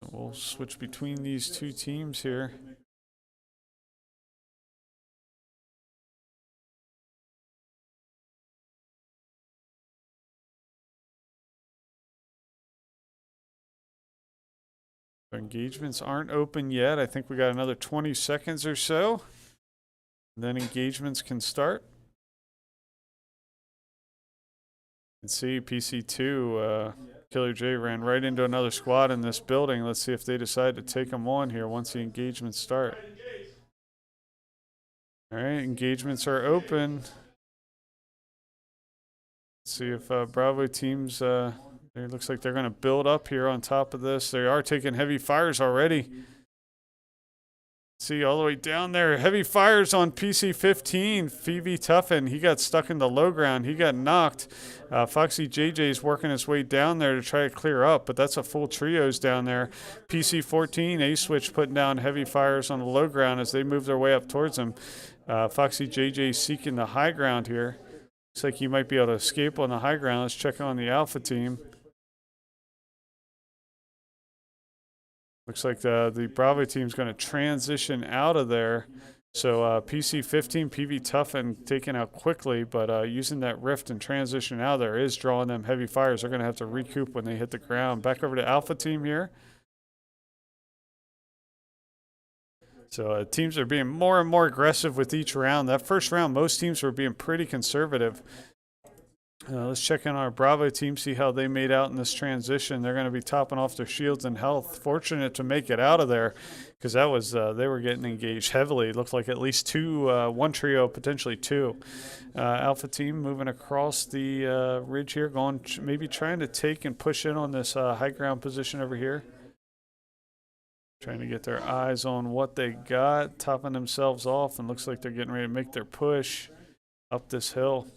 We'll switch between these two teams here. Engagements aren't open yet. I think we got another 20 seconds or so. Then engagements can start. You can see PC2, Killer J ran right into another squad in this building. Let's see if they decide to take them on here once the engagements start. All right, engagements are open. Let's see if Bravo teams, it looks like they're going to build up here on top of this. They are taking heavy fires already. See all the way down there, heavy fires on PC-15, PV Tuffin. He got stuck in the low ground. He got knocked. Foxy JJ's working his way down there to try to clear up, but that's a full trios down there. PC-14, A-Switch putting down heavy fires on the low ground as they move their way up towards him. Foxy JJ seeking the high ground here. Looks like he might be able to escape on the high ground. Let's check on the Alpha team. Looks like the Bravo team's going to transition out of there. So PC-15, PV Tuffin taken out quickly, but using that rift and transition out of there is drawing them heavy fires. They're going to have to recoup when they hit the ground. Back over to Alpha team here. So teams are being more and more aggressive with each round. That first round, most teams were being pretty conservative. Let's check in our Bravo team, see how they made out in this transition. They're going to be topping off their shields and health. Fortunate to make it out of there because that was they were getting engaged heavily. It looked like at least one trio, potentially two. Alpha team moving across the ridge here, going maybe trying to take and push in on this high ground position over here. Trying to get their eyes on what they got, topping themselves off, and looks like they're getting ready to make their push up this hill.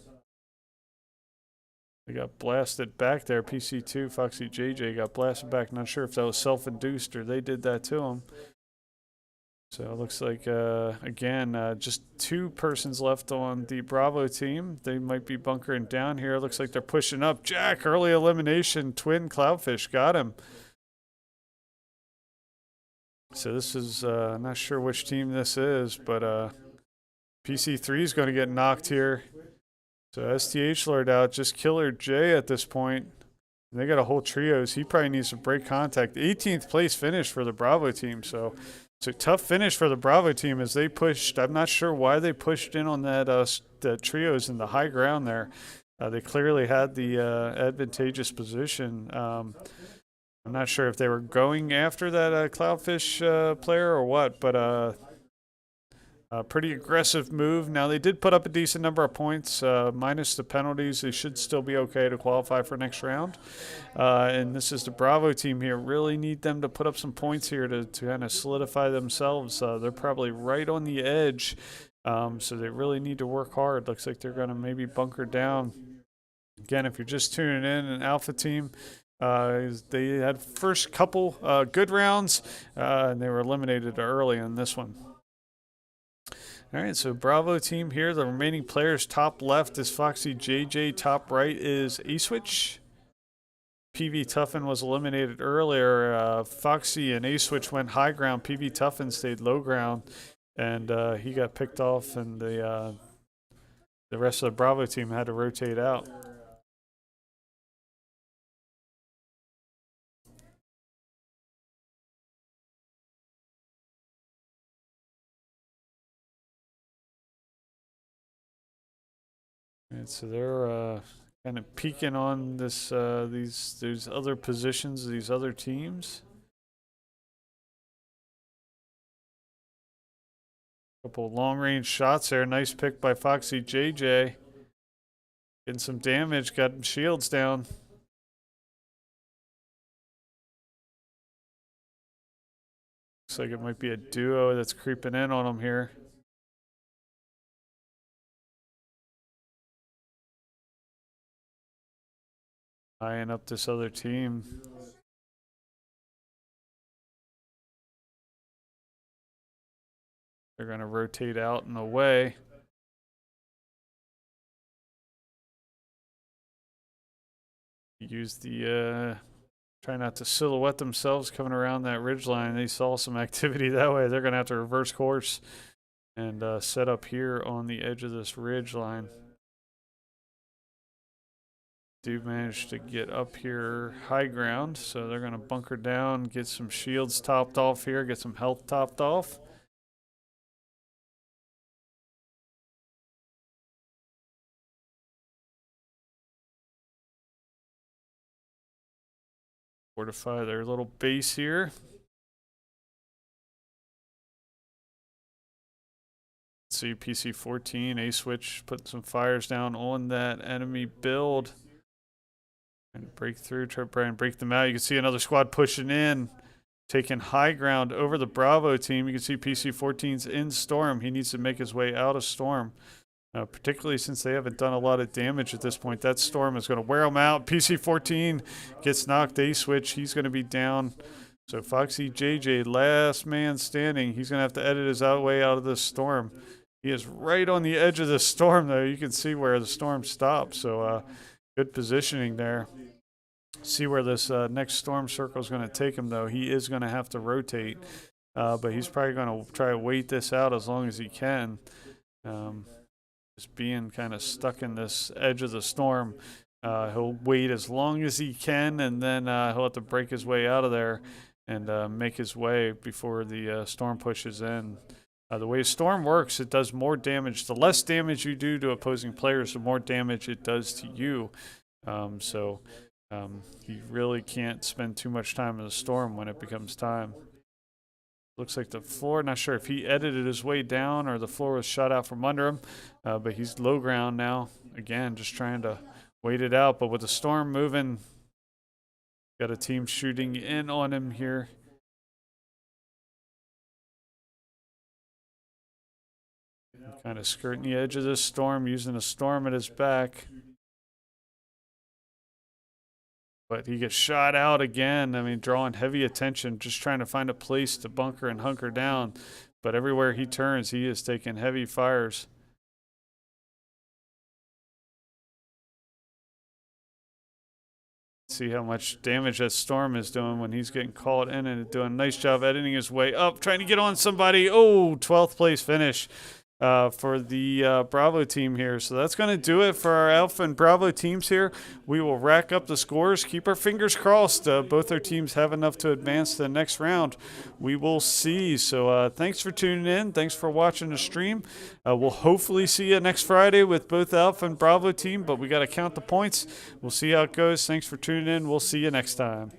They got blasted back there. PC2, Foxy JJ got blasted back. Not sure if that was self-induced or they did that to him. So it looks like, again, just two persons left on the Bravo team. They might be bunkering down here. Looks like they're pushing up. Jack, early elimination. Twin Cloudfish got him. So this is, not sure which team this is, but PC3 is going to get knocked here. So STH Lord out, just Killer J at this point. They got a whole trios. He probably needs to break contact. 18th place finish for the Bravo team. So it's a tough finish for the Bravo team as they pushed. I'm not sure why they pushed in on that the trios in the high ground there. They clearly had the advantageous position. I'm not sure if they were going after that Cloudfish player or what, but pretty aggressive move. Now, they did put up a decent number of points, minus the penalties. They should still be okay to qualify for next round. And this is the Bravo team here. Really need them to put up some points here to kind of solidify themselves. They're probably right on the edge, so they really need to work hard. Looks like they're going to maybe bunker down. Again, if you're just tuning in, an Alpha team, they had first couple good rounds, and they were eliminated early in this one. All right, so Bravo team here. The remaining players, top left is Foxy JJ. Top right is A-Switch. PV Tuffin was eliminated earlier. Foxy and A-Switch went high ground. PV Tuffin stayed low ground, and he got picked off, and the rest of the Bravo team had to rotate out. And so they're kind of peeking on this these other positions, these other teams. Couple long range shots there. Nice pick by Foxy JJ. Getting some damage, got shields down. Looks like it might be a duo that's creeping in on them here. Eyeing up this other team. They're going to rotate out and away. Use the try not to silhouette themselves coming around that ridge line. They saw some activity that way. They're going to have to reverse course and set up here on the edge of this ridge line. Do manage to get up here high ground, so they're going to bunker down, get some shields topped off here, get some health topped off. Fortify their little base here. See PC-14, A-Switch putting some fires down on that enemy build. And break through, try and break them out. You can see another squad pushing in, taking high ground over the Bravo team. You can see PC-14's in Storm. He needs to make his way out of Storm. Particularly since they haven't done a lot of damage at this point. That Storm is going to wear them out. PC-14 gets knocked. A-Switch, he's going to be down. So Foxy JJ, last man standing. He's going to have to edit his way out of this Storm. He is right on the edge of the Storm, though. You can see where the Storm stops. So good positioning there. See where this next Storm circle is going to take him, though. He is going to have to rotate. But he's probably going to try to wait this out as long as he can. Just being kind of stuck in this edge of the Storm. He'll wait as long as he can, and then he'll have to break his way out of there and make his way before the Storm pushes in. The way Storm works, it does more damage. The less damage you do to opposing players, the more damage it does to you. So you really can't spend too much time in the Storm when it becomes time. Looks like the floor, not sure if he edited his way down or the floor was shot out from under him, but he's low ground now. Again, just trying to wait it out. But with the Storm moving, got a team shooting in on him here. Kind of skirting the edge of this Storm, using a Storm at his back. But he gets shot out again. I mean, drawing heavy attention, just trying to find a place to bunker and hunker down. But everywhere he turns, he is taking heavy fires. See how much damage that Storm is doing when he's getting caught in and doing a nice job editing his way up, trying to get on somebody. Oh, 12th place finish. For the Bravo team here. So that's going to do it for our Alpha and Bravo teams here. We will rack up the scores. Keep our fingers crossed. Both our teams have enough to advance to the next round. We will see. So thanks for tuning in. Thanks for watching the stream. We'll hopefully see you next Friday with both Alpha and Bravo team, but we got to count the points. We'll see how it goes. Thanks for tuning in. We'll see you next time.